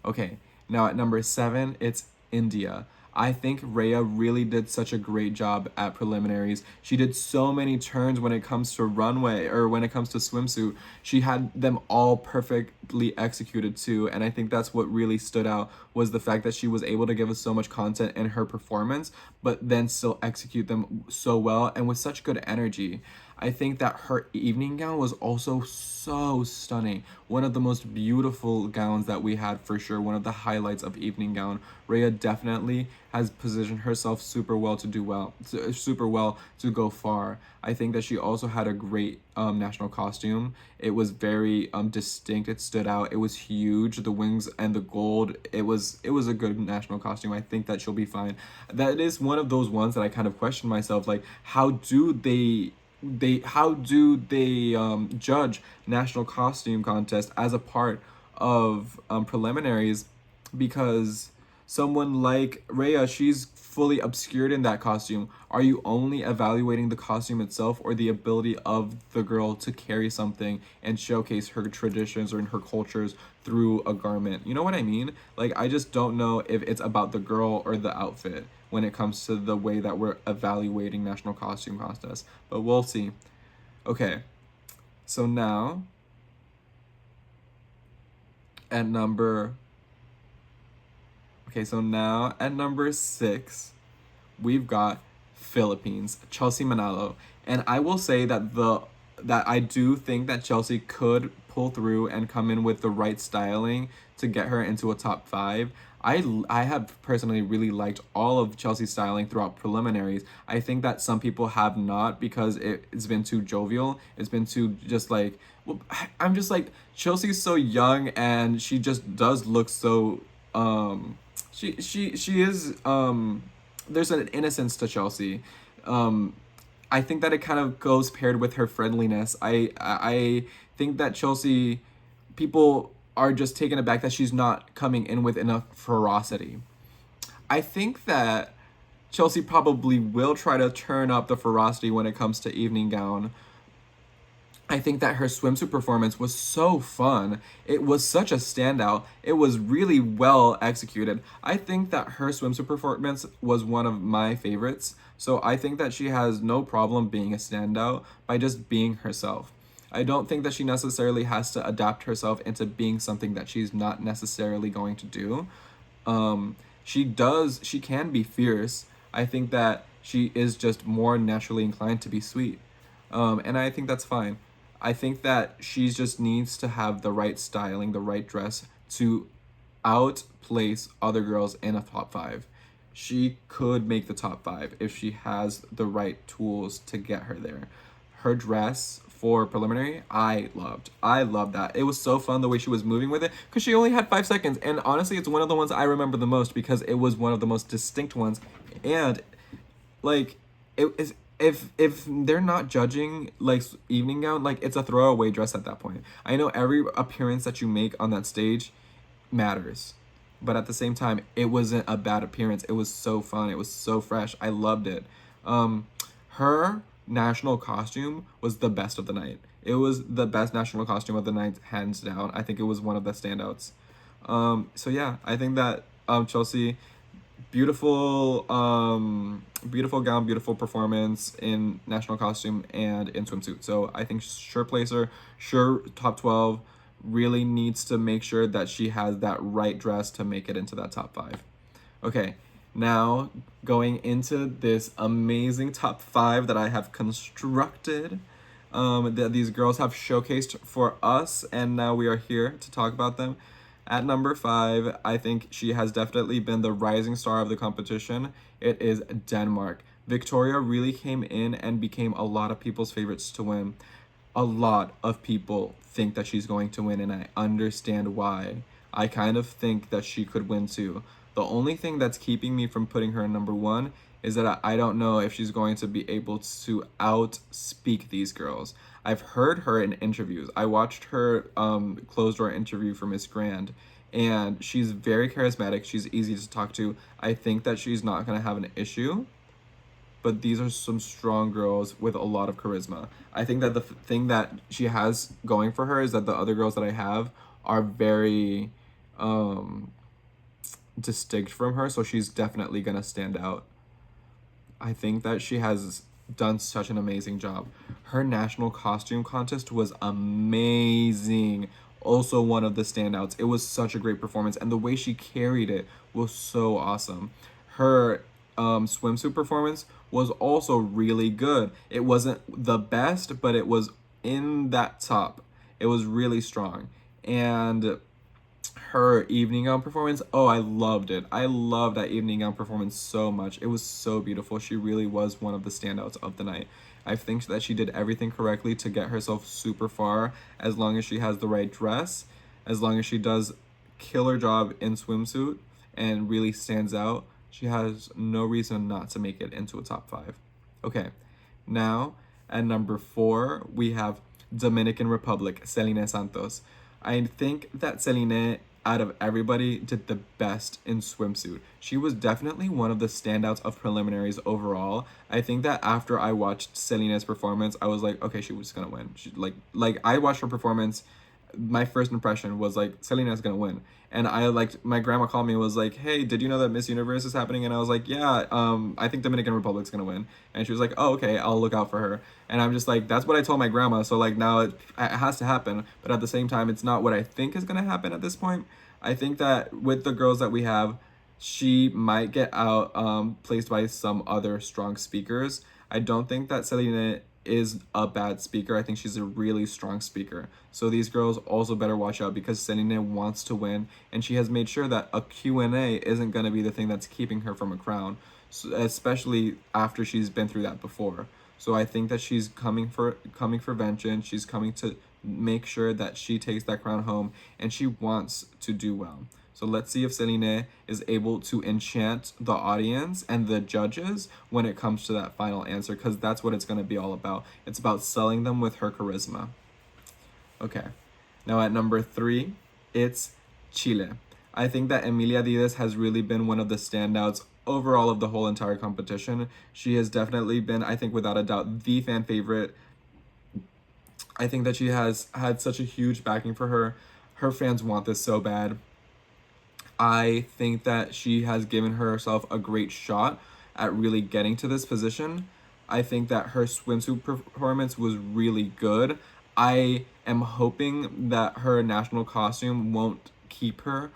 Okay, now at number 7, it's India. I think Rhea really did such a great job at preliminaries. She did so many turns when it comes to runway or when it comes to swimsuit. She had them all perfectly executed too, and I think that's what really stood out was the fact that she was able to give us so much content in her performance, but then still execute them so well and with such good energy. I think that her evening gown was also so stunning. One of the most beautiful gowns that we had for sure. One of the highlights of evening gown. Rhea definitely has positioned herself super well to do well, super well to go far. I think that she also had a great national costume. It was very distinct. It stood out. It was huge. The wings and the gold. It was a good national costume. I think that she'll be fine. That is one of those ones that I kind of question myself, like how do they judge national costume contest as a part of preliminaries, because someone like Rhea, she's fully obscured in that costume. Are you only evaluating the costume itself or the ability of the girl to carry something and showcase her traditions or in her cultures through a garment? You know what I mean? Like, I just don't know if it's about the girl or the outfit when it comes to the way that we're evaluating national costume contests. But we'll see. Okay, so now at number okay, so now at number 6, we've got Philippines, Chelsea Manalo. And I will say that I do think that Chelsea could pull through and come in with the right styling to get her into a top 5. I have personally really liked all of Chelsea's styling throughout preliminaries. I think that some people have not because it's been too jovial. It's been too just like, well, I'm just like, Chelsea's so young and she just does look so she is there's an innocence to Chelsea. I think that it kind of goes paired with her friendliness. I think that Chelsea, people are just taken aback that she's not coming in with enough ferocity. I think that Chelsea probably will try to turn up the ferocity when it comes to evening gown. I think that her swimsuit performance was so fun. It was such a standout. It was really well executed. I think that her swimsuit performance was one of my favorites. So I think that she has no problem being a standout by just being herself. I don't think that she necessarily has to adapt herself into being something that she's not necessarily going to do. She can be fierce. I think that she is just more naturally inclined to be sweet. And I think that's fine. I think that she just needs to have the right styling, the right dress to outplace other girls in a top 5. She could make the top 5 if she has the right tools to get her there. Her dress for preliminary, I loved. I loved that. It was so fun the way she was moving with it because she only had 5 seconds. And honestly, it's one of the ones I remember the most because it was one of the most distinct ones. And like, it is, if they're not judging like evening gown, like it's a throwaway dress at that point. I know every appearance that you make on that stage matters, but at the same time, it wasn't a bad appearance. It was so fun. It was so fresh. I loved it. Her national costume was the best of the night. It was the best national costume of the night, hands down. I think it was one of the standouts. So yeah, I think that Chelsea, beautiful gown, beautiful performance in national costume and in swimsuit. So I think sure placer, sure top 12. Really needs to make sure that she has that right dress to make it into that top 5. Okay, now going into this amazing top 5 that I have constructed, that these girls have showcased for us, and now we are here to talk about them. At number 5, I think she has definitely been the rising star of the competition. It is Denmark. Victoria really came in and became a lot of people's favorites to win. A lot of people think that she's going to win, and I understand why. I kind of think that she could win too. The only thing that's keeping me from putting her in number 1 is that I don't know if she's going to be able to outspeak these girls. I've heard her in interviews. I watched her closed door interview for Miss Grand, and she's very charismatic. She's easy to talk to. I think that she's not going to have an issue, but these are some strong girls with a lot of charisma. I think that the thing that she has going for her is that the other girls that I have are very distinct from her, so she's definitely gonna stand out. I think that she has done such an amazing job. Her national costume contest was amazing. Also, one of the standouts. It was such a great performance, and the way she carried it was so awesome. Her swimsuit performance was also really good. It wasn't the best, but it was in that top. It was really strong. And her evening gown performance, oh, I loved it. I loved that evening gown performance so much. It was so beautiful. She really was one of the standouts of the night. I think that she did everything correctly to get herself super far, as long as she has the right dress, as long as she does killer job in swimsuit and really stands out. She has no reason not to make it into a top 5. Okay, now at number 4, we have Dominican Republic, Celine Santos. I think that Celine, out of everybody, did the best in swimsuit. She was definitely one of the standouts of preliminaries overall. I think that after I watched Celine's performance, I was like, okay, she was gonna win. She, like I watched her performance, my first impression was like, Selena's gonna win. And I liked, my grandma called me and was like, hey, did you know that Miss Universe is happening? And I was like, yeah, I think Dominican Republic's gonna win. And she was like, oh, okay, I'll look out for her. And I'm just like, that's what I told my grandma. So like now it has to happen. But at the same time, it's not what I think is gonna happen at this point. I think that with the girls that we have, she might get out placed by some other strong speakers. I don't think that Selena is a bad speaker. I think she's a really strong speaker. So these girls also better watch out, because Selena wants to win, and she has made sure that a Q&A isn't going to be the thing that's keeping her from a crown, so, especially after she's been through that before. So I think that she's coming for vengeance. She's coming to make sure that she takes that crown home, and she wants to do well. So let's see if Celine is able to enchant the audience and the judges when it comes to that final answer, because that's what it's going to be all about. It's about selling them with her charisma. Okay, now at number 3, it's Chile. I think that Emilia Diaz has really been one of the standouts overall of the whole entire competition. She has definitely been, I think without a doubt, the fan favorite. I think that she has had such a huge backing for her. Her fans want this so bad. I think that she has given herself a great shot at really getting to this position. I think that her swimsuit performance was really good. I am hoping that her national costume won't keep her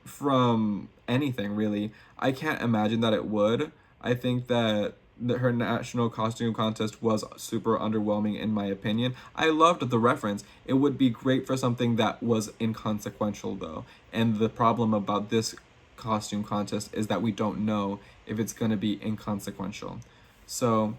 from anything, really. I can't imagine that it would. I think that her national costume contest was super underwhelming in my opinion. I loved the reference. It would be great for something that was inconsequential though. And the problem about this costume contest is that we don't know if it's going to be inconsequential. So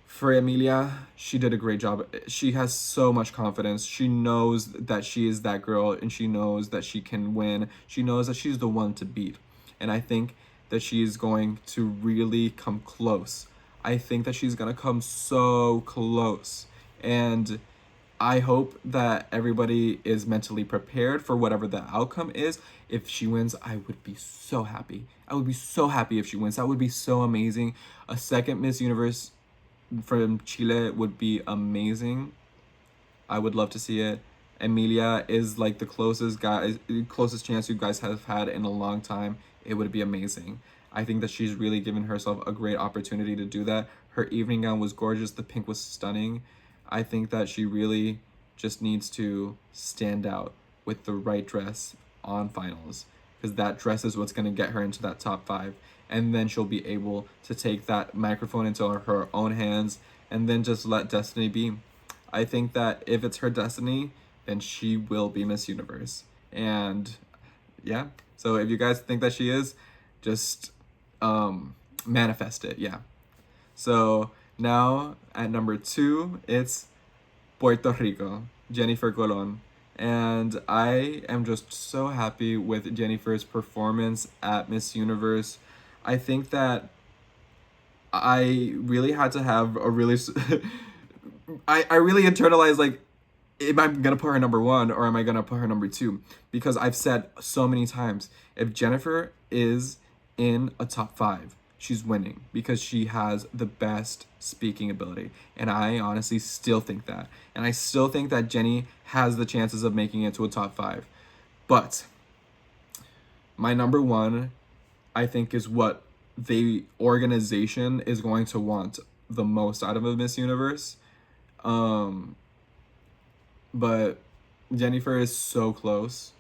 for Emilia, she did a great job. She has so much confidence. She knows that she is that girl, and she knows that she can win. She knows that she's the one to beat. And I think that she is going to really come close. I think that she's going to come so close. And I hope that everybody is mentally prepared for whatever the outcome is. If she wins, I would be so happy. I would be so happy if she wins. That would be so amazing. A second Miss Universe from Chile would be amazing. I would love to see it. Emilia is like the closest chance you guys have had in a long time. It would be amazing. I think that she's really given herself a great opportunity to do that. Her evening gown was gorgeous. The pink was stunning. I think that she really just needs to stand out with the right dress on finals, because that dress is what's going to get her into that top 5. And then she'll be able to take that microphone into her own hands and then just let destiny be. I think that if it's her destiny, then she will be Miss Universe. And yeah, so if you guys think that she is, just manifest it. Yeah. So now at number 2, it's Puerto Rico, Jennifer Colon. And I am just so happy with Jennifer's performance at Miss Universe. I think that I really had to have a really I really internalized, like, am I gonna put her number 1 or am I gonna put her number 2? Because I've said so many times, if Jennifer is in a top 5, she's winning, because she has the best speaking ability. And I honestly still think that. And I still think that Jenny has the chances of making it to a top 5. But my number one, I think, is what the organization is going to want the most out of a Miss Universe. Um, but Jennifer is so close.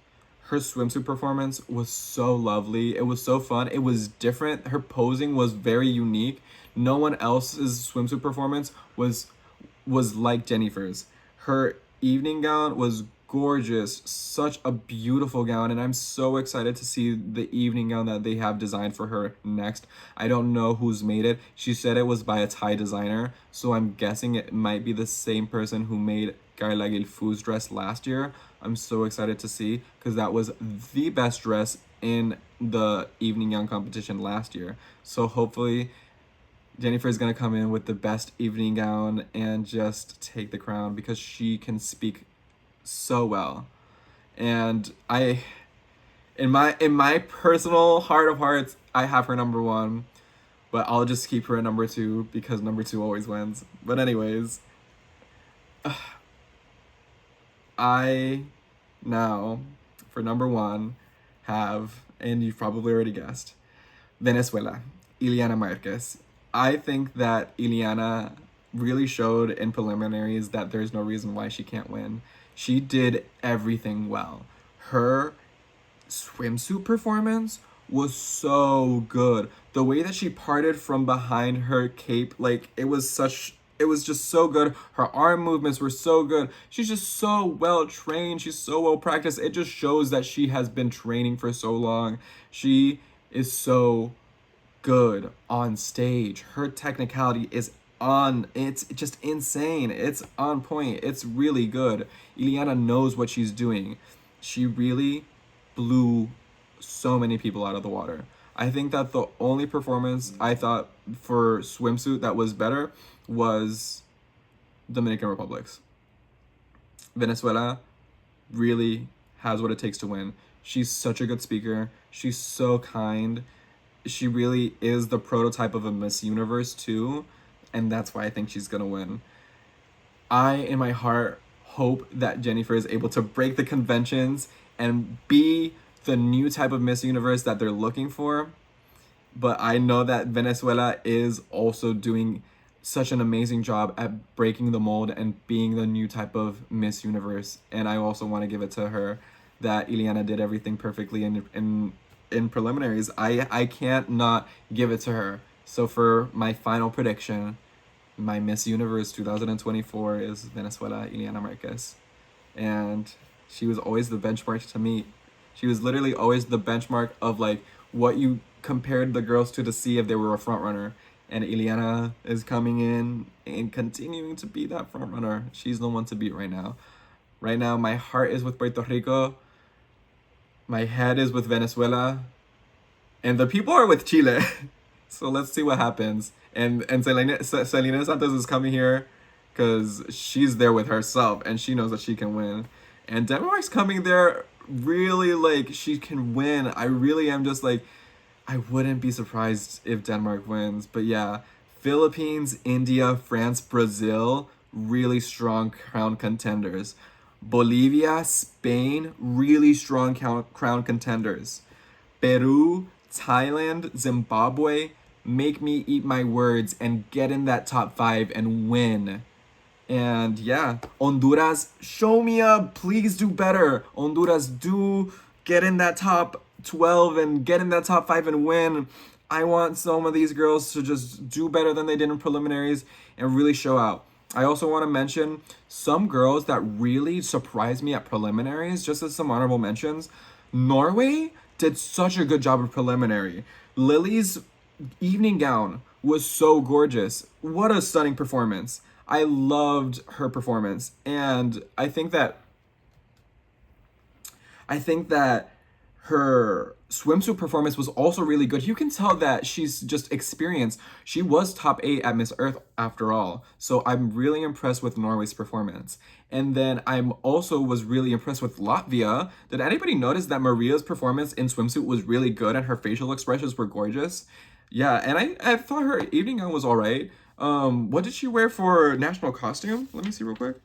Her swimsuit performance was so lovely. It was so fun. It was different. Her posing was very unique. No one else's swimsuit performance was like Jennifer's. Her evening gown was gorgeous, such a beautiful gown, and I'm so excited to see the evening gown that they have designed for her next. I don't know who's made it. She said it was by a Thai designer, so I'm guessing it might be the same person who made Carla Gilfu's dress last year. I'm so excited to see because that was the best dress in the evening gown competition last year. So hopefully Jennifer is gonna come in with the best evening gown and just take the crown because she can speak so well. And in my personal heart of hearts, I have her number one, but I'll just keep her at number two because number two always wins. But anyways, I now for number one have, and you've probably already guessed, Venezuela, Ileana Marquez. I think that Ileana really showed in preliminaries that there's no reason why she can't win. She did everything well. Her swimsuit performance was so good. The way that she parted from behind her cape, like it was just so good. Her arm movements were so good. She's just so well trained. She's so well practiced. It just shows that she has been training for so long. She is so good on stage. Her technicality is on, it's just insane. It's on point. It's really good. Ileana knows what she's doing. She really blew so many people out of the water. I think that the only performance I thought for swimsuit that was better was Dominican Republic's. Venezuela really has what it takes to win. She's such a good speaker. She's so kind. She really is the prototype of a Miss Universe too, and that's why I think she's gonna win. I, in my heart, hope that Jennifer is able to break the conventions and be the new type of Miss Universe that they're looking for. But I know that Venezuela is also doing such an amazing job at breaking the mold and being the new type of Miss Universe. And I also want to give it to her that Ileana did everything perfectly in preliminaries. I can't not give it to her. So for my final prediction, my Miss Universe 2024 is Venezuela Ileana Marquez. And she was always the benchmark to meet. She was literally always the benchmark of like what you compared the girls to see if they were a front runner. And Ileana is coming in and continuing to be that front runner. She's the one to beat right now. Right now, my heart is with Puerto Rico. My head is with Venezuela. And the people are with Chile. So let's see what happens. And Selena Santos is coming here because she's there with herself and she knows that she can win. And Denmark's coming there really like she can win. I really am just like, I wouldn't be surprised if Denmark wins. But yeah, Philippines, India, France, Brazil, really strong crown contenders. Bolivia, Spain, really strong crown contenders. Peru, Thailand, Zimbabwe, make me eat my words and get in that top 5 and win. And yeah, Honduras, show me up. Please do better. Honduras, do get in that top 12 and get in that top 5 and win. I want some of these girls to just do better than they did in preliminaries and really show out. I also want to mention some girls that really surprised me at preliminaries, just as some honorable mentions. Norway did such a good job of preliminary. Lily's evening gown was so gorgeous. What a stunning performance. I loved her performance. And I think that her swimsuit performance was also really good. You can tell that she's just experienced. She was top 8 at Miss Earth after all. So I'm really impressed with Norway's performance. And then I'm also was really impressed with Latvia. Did anybody notice that Maria's performance in swimsuit was really good and her facial expressions were gorgeous? Yeah, and I thought her evening gown was all right. What did she wear for national costume? Let me see real quick.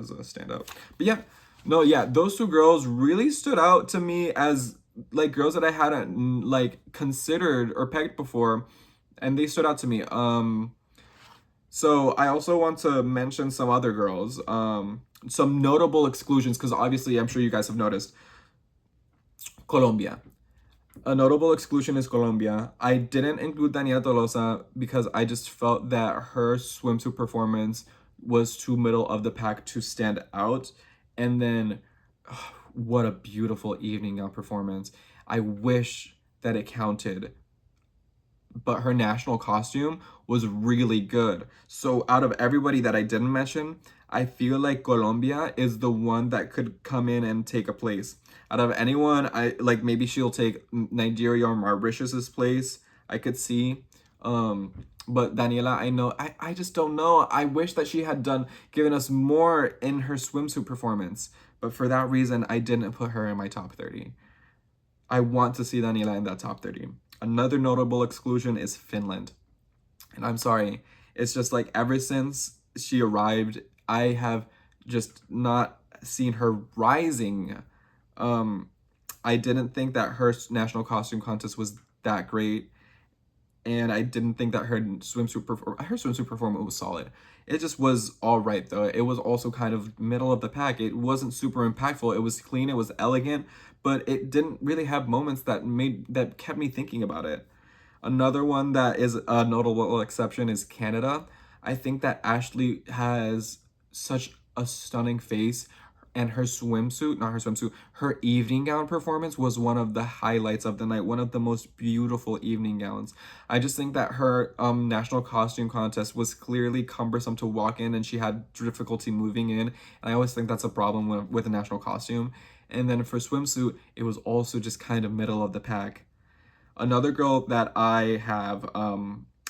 as a standout. But yeah, no, yeah, those two girls really stood out to me as like girls that I hadn't like considered or pegged before, and they stood out to me. So I also want to mention some other girls, some notable exclusions, because obviously I'm sure you guys have noticed. Colombia. A notable exclusion is Colombia. I didn't include Daniela Tolosa because I just felt that her swimsuit performance was too middle of the pack to stand out. And then, what a beautiful evening gown performance. I wish that it counted, but her national costume was really good. So out of everybody that I didn't mention, I feel like Colombia is the one that could come in and take a place. Out of anyone, I like maybe she'll take Nigeria or Mauritius's place. I could see. But Daniela, I know I just don't know. I wish that she had given us more in her swimsuit performance. But for that reason, I didn't put her in my top 30. I want to see Daniela in that top 30. Another notable exclusion is Finland. And I'm sorry, it's just like ever since she arrived, I have just not seen her rising. I didn't think that her national costume contest was that great, and I didn't think that her swimsuit performance was solid. It just was all right though. It was also kind of middle of the pack. It wasn't super impactful. It was clean. It was elegant, but it didn't really have moments that kept me thinking about it. Another one that is a notable exception is Canada. I think that Ashley has such a stunning face, and her swimsuit, not her swimsuit, her evening gown performance was one of the highlights of the night, one of the most beautiful evening gowns. I just think that her national costume contest was clearly cumbersome to walk in, and she had difficulty moving in. And I always think that's a problem with a national costume. And then for swimsuit, it was also just kind of middle of the pack. Another girl that I have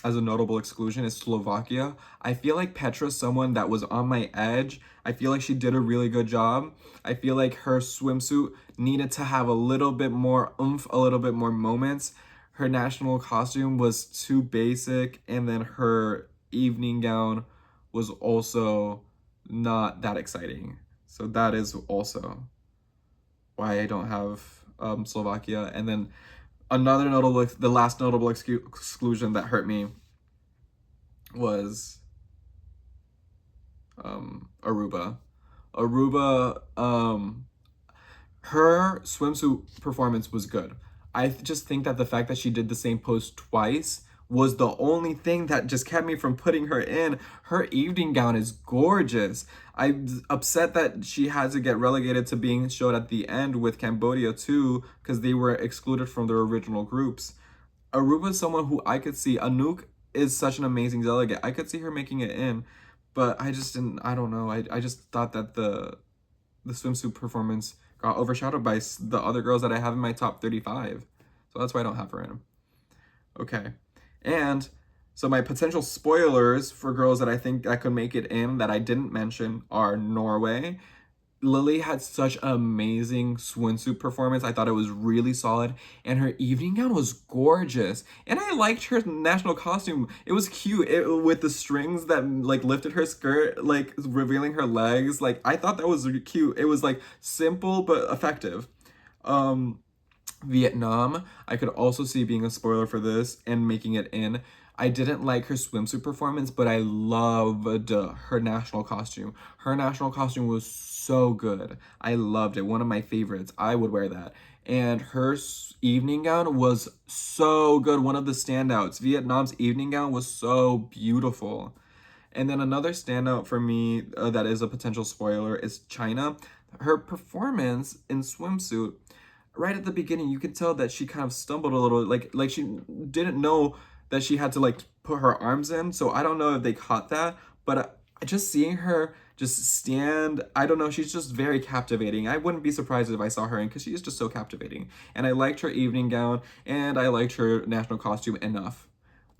as a notable exclusion is Slovakia. I feel like Petra's someone that was on my edge. I feel like she did a really good job. I feel like her swimsuit needed to have a little bit more oomph, a little bit more moments. Her national costume was too basic, and then her evening gown was also not that exciting. So that is also why I don't have Slovakia. And then the last notable exclusion that hurt me was Aruba. Aruba, her swimsuit performance was good. I just think that the fact that she did the same pose twice was the only thing that just kept me from putting her in. Her evening gown is gorgeous. I'm upset that she had to get relegated to being showed at the end with Cambodia too, because they were excluded from their original groups. Aruba is someone who I could see. Anouk is such an amazing delegate. I could see her making it in, but I just didn't. I don't know. I just thought that the swimsuit performance got overshadowed by the other girls that I have in my top 35. So that's why I don't have her in. Okay. And so my potential spoilers for girls that I think I could make it in that I didn't mention are Norway. Lily had such an amazing swimsuit performance. I thought it was really solid, and her evening gown was gorgeous. And I liked her national costume. It was cute with the strings that like lifted her skirt, like revealing her legs. Like I thought that was really cute. It was like simple but effective. Vietnam, I could also see being a spoiler for this and making it in. I didn't like her swimsuit performance, but I loved her national costume. Her national costume was so good. I loved it. One of my favorites. I would wear that. And her evening gown was so good. One of the standouts. Vietnam's evening gown was so beautiful. And then another standout for me that is a potential spoiler is China. Her performance in swimsuit, right at the beginning, you could tell that she kind of stumbled a little, like she didn't know that she had to like put her arms in. So I don't know if they caught that, but just seeing her just stand, I don't know, she's just very captivating. I wouldn't be surprised if I saw her in, because she is just so captivating. And I liked her evening gown, and I liked her national costume enough.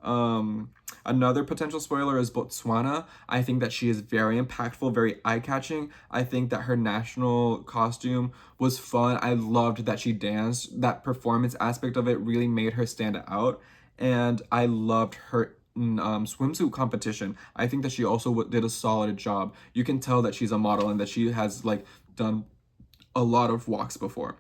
Another potential spoiler is Botswana. I think that she is very impactful, very eye-catching. I think that her national costume was fun. I loved that she danced. That performance aspect of it really made her stand out. And I loved her swimsuit competition. I think that she also did a solid job. You can tell that she's a model and that she has like done a lot of walks before.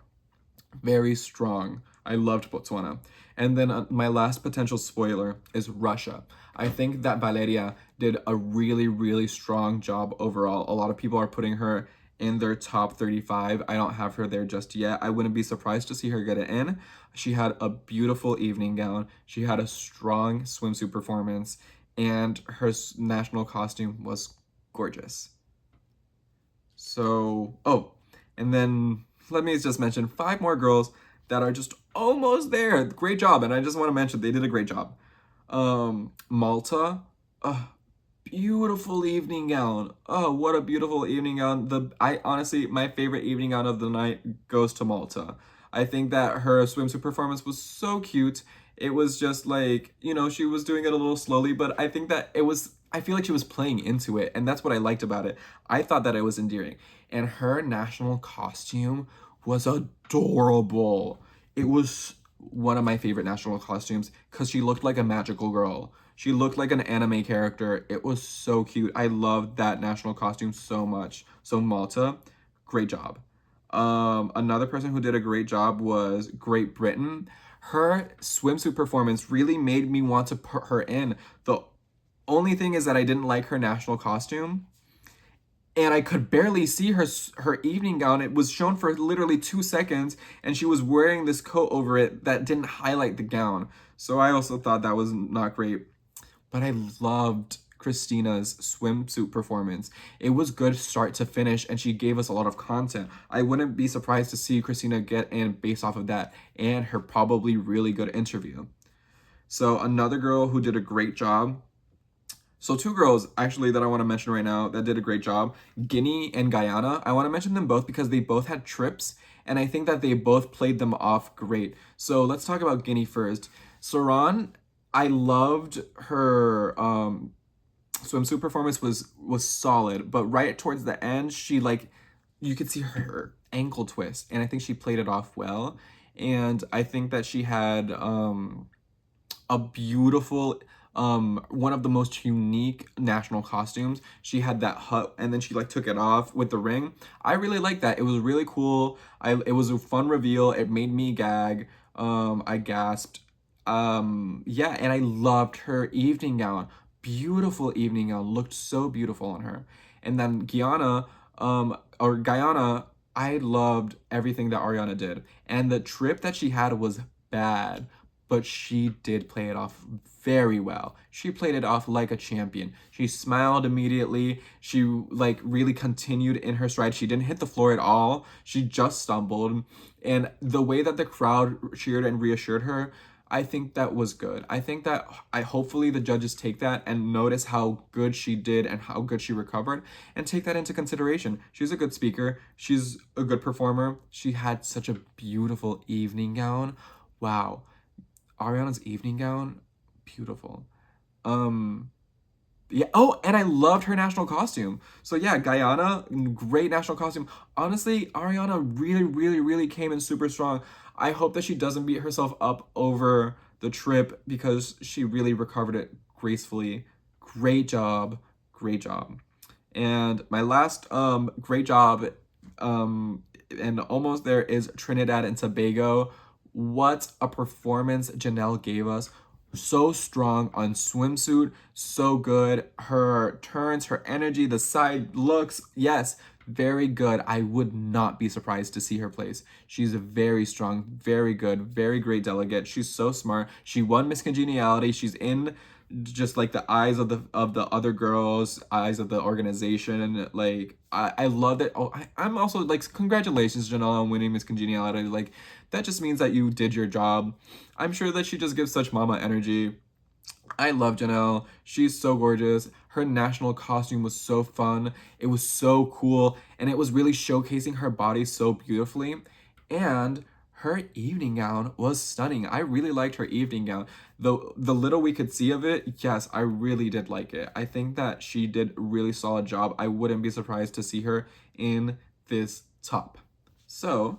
Very strong. I loved Botswana. And then my last potential spoiler is Russia. I think that Valeria did a really, really strong job overall. A lot of people are putting her in their top 35. I don't have her there just yet. I wouldn't be surprised to see her get it in. She had a beautiful evening gown. She had a strong swimsuit performance, and her national costume was gorgeous. So, oh, and then let me just mention 5 more girls that are just almost there. Great job. And I just want to mention they did a great job. Malta, beautiful evening gown. Oh, what a beautiful evening gown. I honestly, my favorite evening gown of the night goes to Malta. I think that her swimsuit performance was so cute. It was just like, she was doing it a little slowly, but I think that I feel like she was playing into it, and that's what I liked about it. I thought that it was endearing. And her national costume was adorable. It was one of my favorite national costumes because she looked like a magical girl. She looked like an anime character. It was so cute. I loved that national costume so much. So Malta, great job. Another person who did a great job was Great Britain. Her swimsuit performance really made me want to put her in. The only thing is that I didn't like her national costume, and I could barely see her evening gown. It was shown for literally 2 seconds, and she was wearing this coat over it that didn't highlight the gown. So I also thought that was not great. But I loved Christina's swimsuit performance. It was good start to finish, and she gave us a lot of content. I wouldn't be surprised to see Christina get in based off of that and her probably really good interview. So another girl who did a great job. So 2 girls actually that I want to mention right now that did a great job, Guinea and Guyana. I want to mention them both because they both had trips, and I think that they both played them off great. So let's talk about Guinea first. Saran, I loved her swimsuit performance was solid, but right towards the end, she you could see her ankle twist, and I think she played it off well. And I think that she had a beautiful one of the most unique national costumes. She had that hut, and then she took it off with the ring. I really liked that. It was really cool. It was a fun reveal. It made me gag. I gasped. Yeah, and I loved her evening gown. Beautiful evening gown. Looked so beautiful on her. And then Guyana, I loved everything that Ariana did. And the trip that she had was bad, but she did play it off very well. She played it off like a champion. She smiled immediately. She really continued in her stride. She didn't hit the floor at all. She just stumbled. And the way that the crowd cheered and reassured her, I think that was good. I think that hopefully the judges take that and notice how good she did and how good she recovered and take that into consideration. She's a good speaker. She's a good performer. She had such a beautiful evening gown. Wow. Ariana's evening gown, beautiful. Yeah. Oh, and I loved her national costume. So yeah, Guyana, great national costume. Honestly, Ariana really, really, really came in super strong. I hope that she doesn't beat herself up over the trip because she really recovered it gracefully. Great job. Great job. And my last great job and almost there is Trinidad and Tobago. What a performance Janelle gave us. So strong on swimsuit, so good. Her turns, her energy, the side looks, yes, very good. I would not be surprised to see her place. She's very strong, very good, very great delegate. She's so smart. She won Miss Congeniality. She's in just the eyes of the other girls, eyes of the organization. I love it. Oh, I'm also congratulations, Janelle, on winning Miss Congeniality. That just means that you did your job. I'm sure that she just gives such mama energy. I love Janelle. She's so gorgeous. Her national costume was so fun. It was so cool, and it was really showcasing her body so beautifully. And her evening gown was stunning. I really liked her evening gown. The little we could see of it, yes, I really did like it. I think that she did a really solid job. I wouldn't be surprised to see her in this top. So,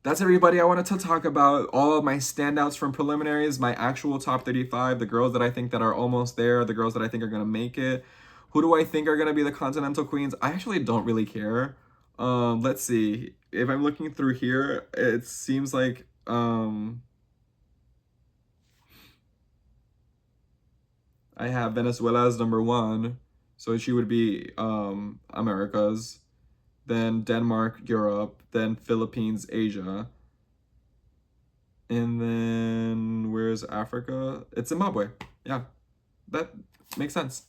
that's everybody I wanted to talk about. All of my standouts from preliminaries, my actual top 35, the girls that I think that are almost there, the girls that I think are gonna make it. Who do I think are gonna be the Continental Queens? I actually don't really care. Let's see. If I'm looking through here, it seems like I have Venezuela as number one, so she would be America's. Then Denmark, Europe. Then Philippines, Asia. And then where's Africa? It's Zimbabwe. Yeah, that makes sense.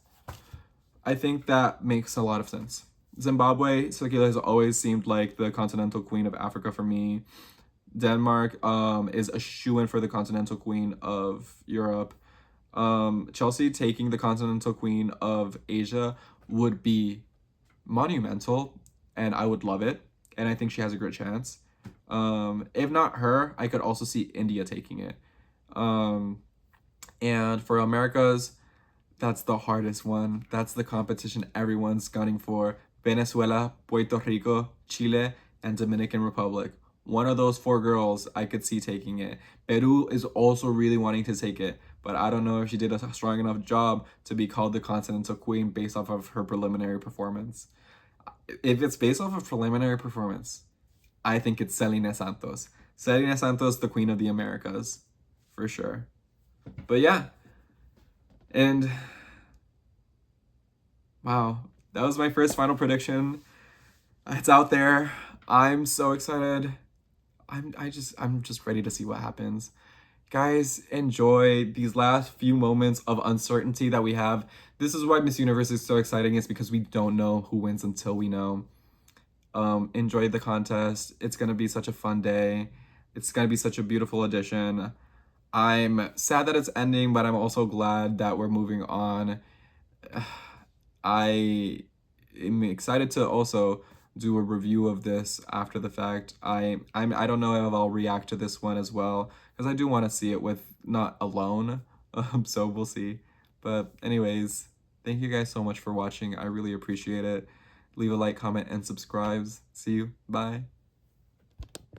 I think that makes a lot of sense. Zimbabwe, Sekula has always seemed like the continental queen of Africa for me. Denmark is a shoo-in for the continental queen of Europe. Chelsea taking the continental queen of Asia would be monumental, and I would love it. And I think she has a great chance. If not her, I could also see India taking it. And for Americas, that's the hardest one. That's the competition everyone's gunning for. Venezuela, Puerto Rico, Chile, and Dominican Republic. One of those four girls I could see taking it. Peru is also really wanting to take it, but I don't know if she did a strong enough job to be called the Continental Queen based off of her preliminary performance. If it's based off of preliminary performance, I think it's Selena Santos. Selena Santos, the Queen of the Americas, for sure. But yeah, and wow, that was my first final prediction. It's out there. I'm so excited. I'm just ready to see what happens. Guys, enjoy these last few moments of uncertainty that we have. This is why Miss Universe is so exciting, is because we don't know who wins until we know. Enjoy the contest. It's gonna be such a fun day. It's gonna be such a beautiful addition. I'm sad that it's ending, but I'm also glad that we're moving on. I am excited to also do a review of this after the fact. I don't know if I'll react to this one as well, because I do want to see it with not alone. So we'll see. But anyways, thank you guys so much for watching. I really appreciate it. Leave a like, comment, and subscribes. See you. Bye.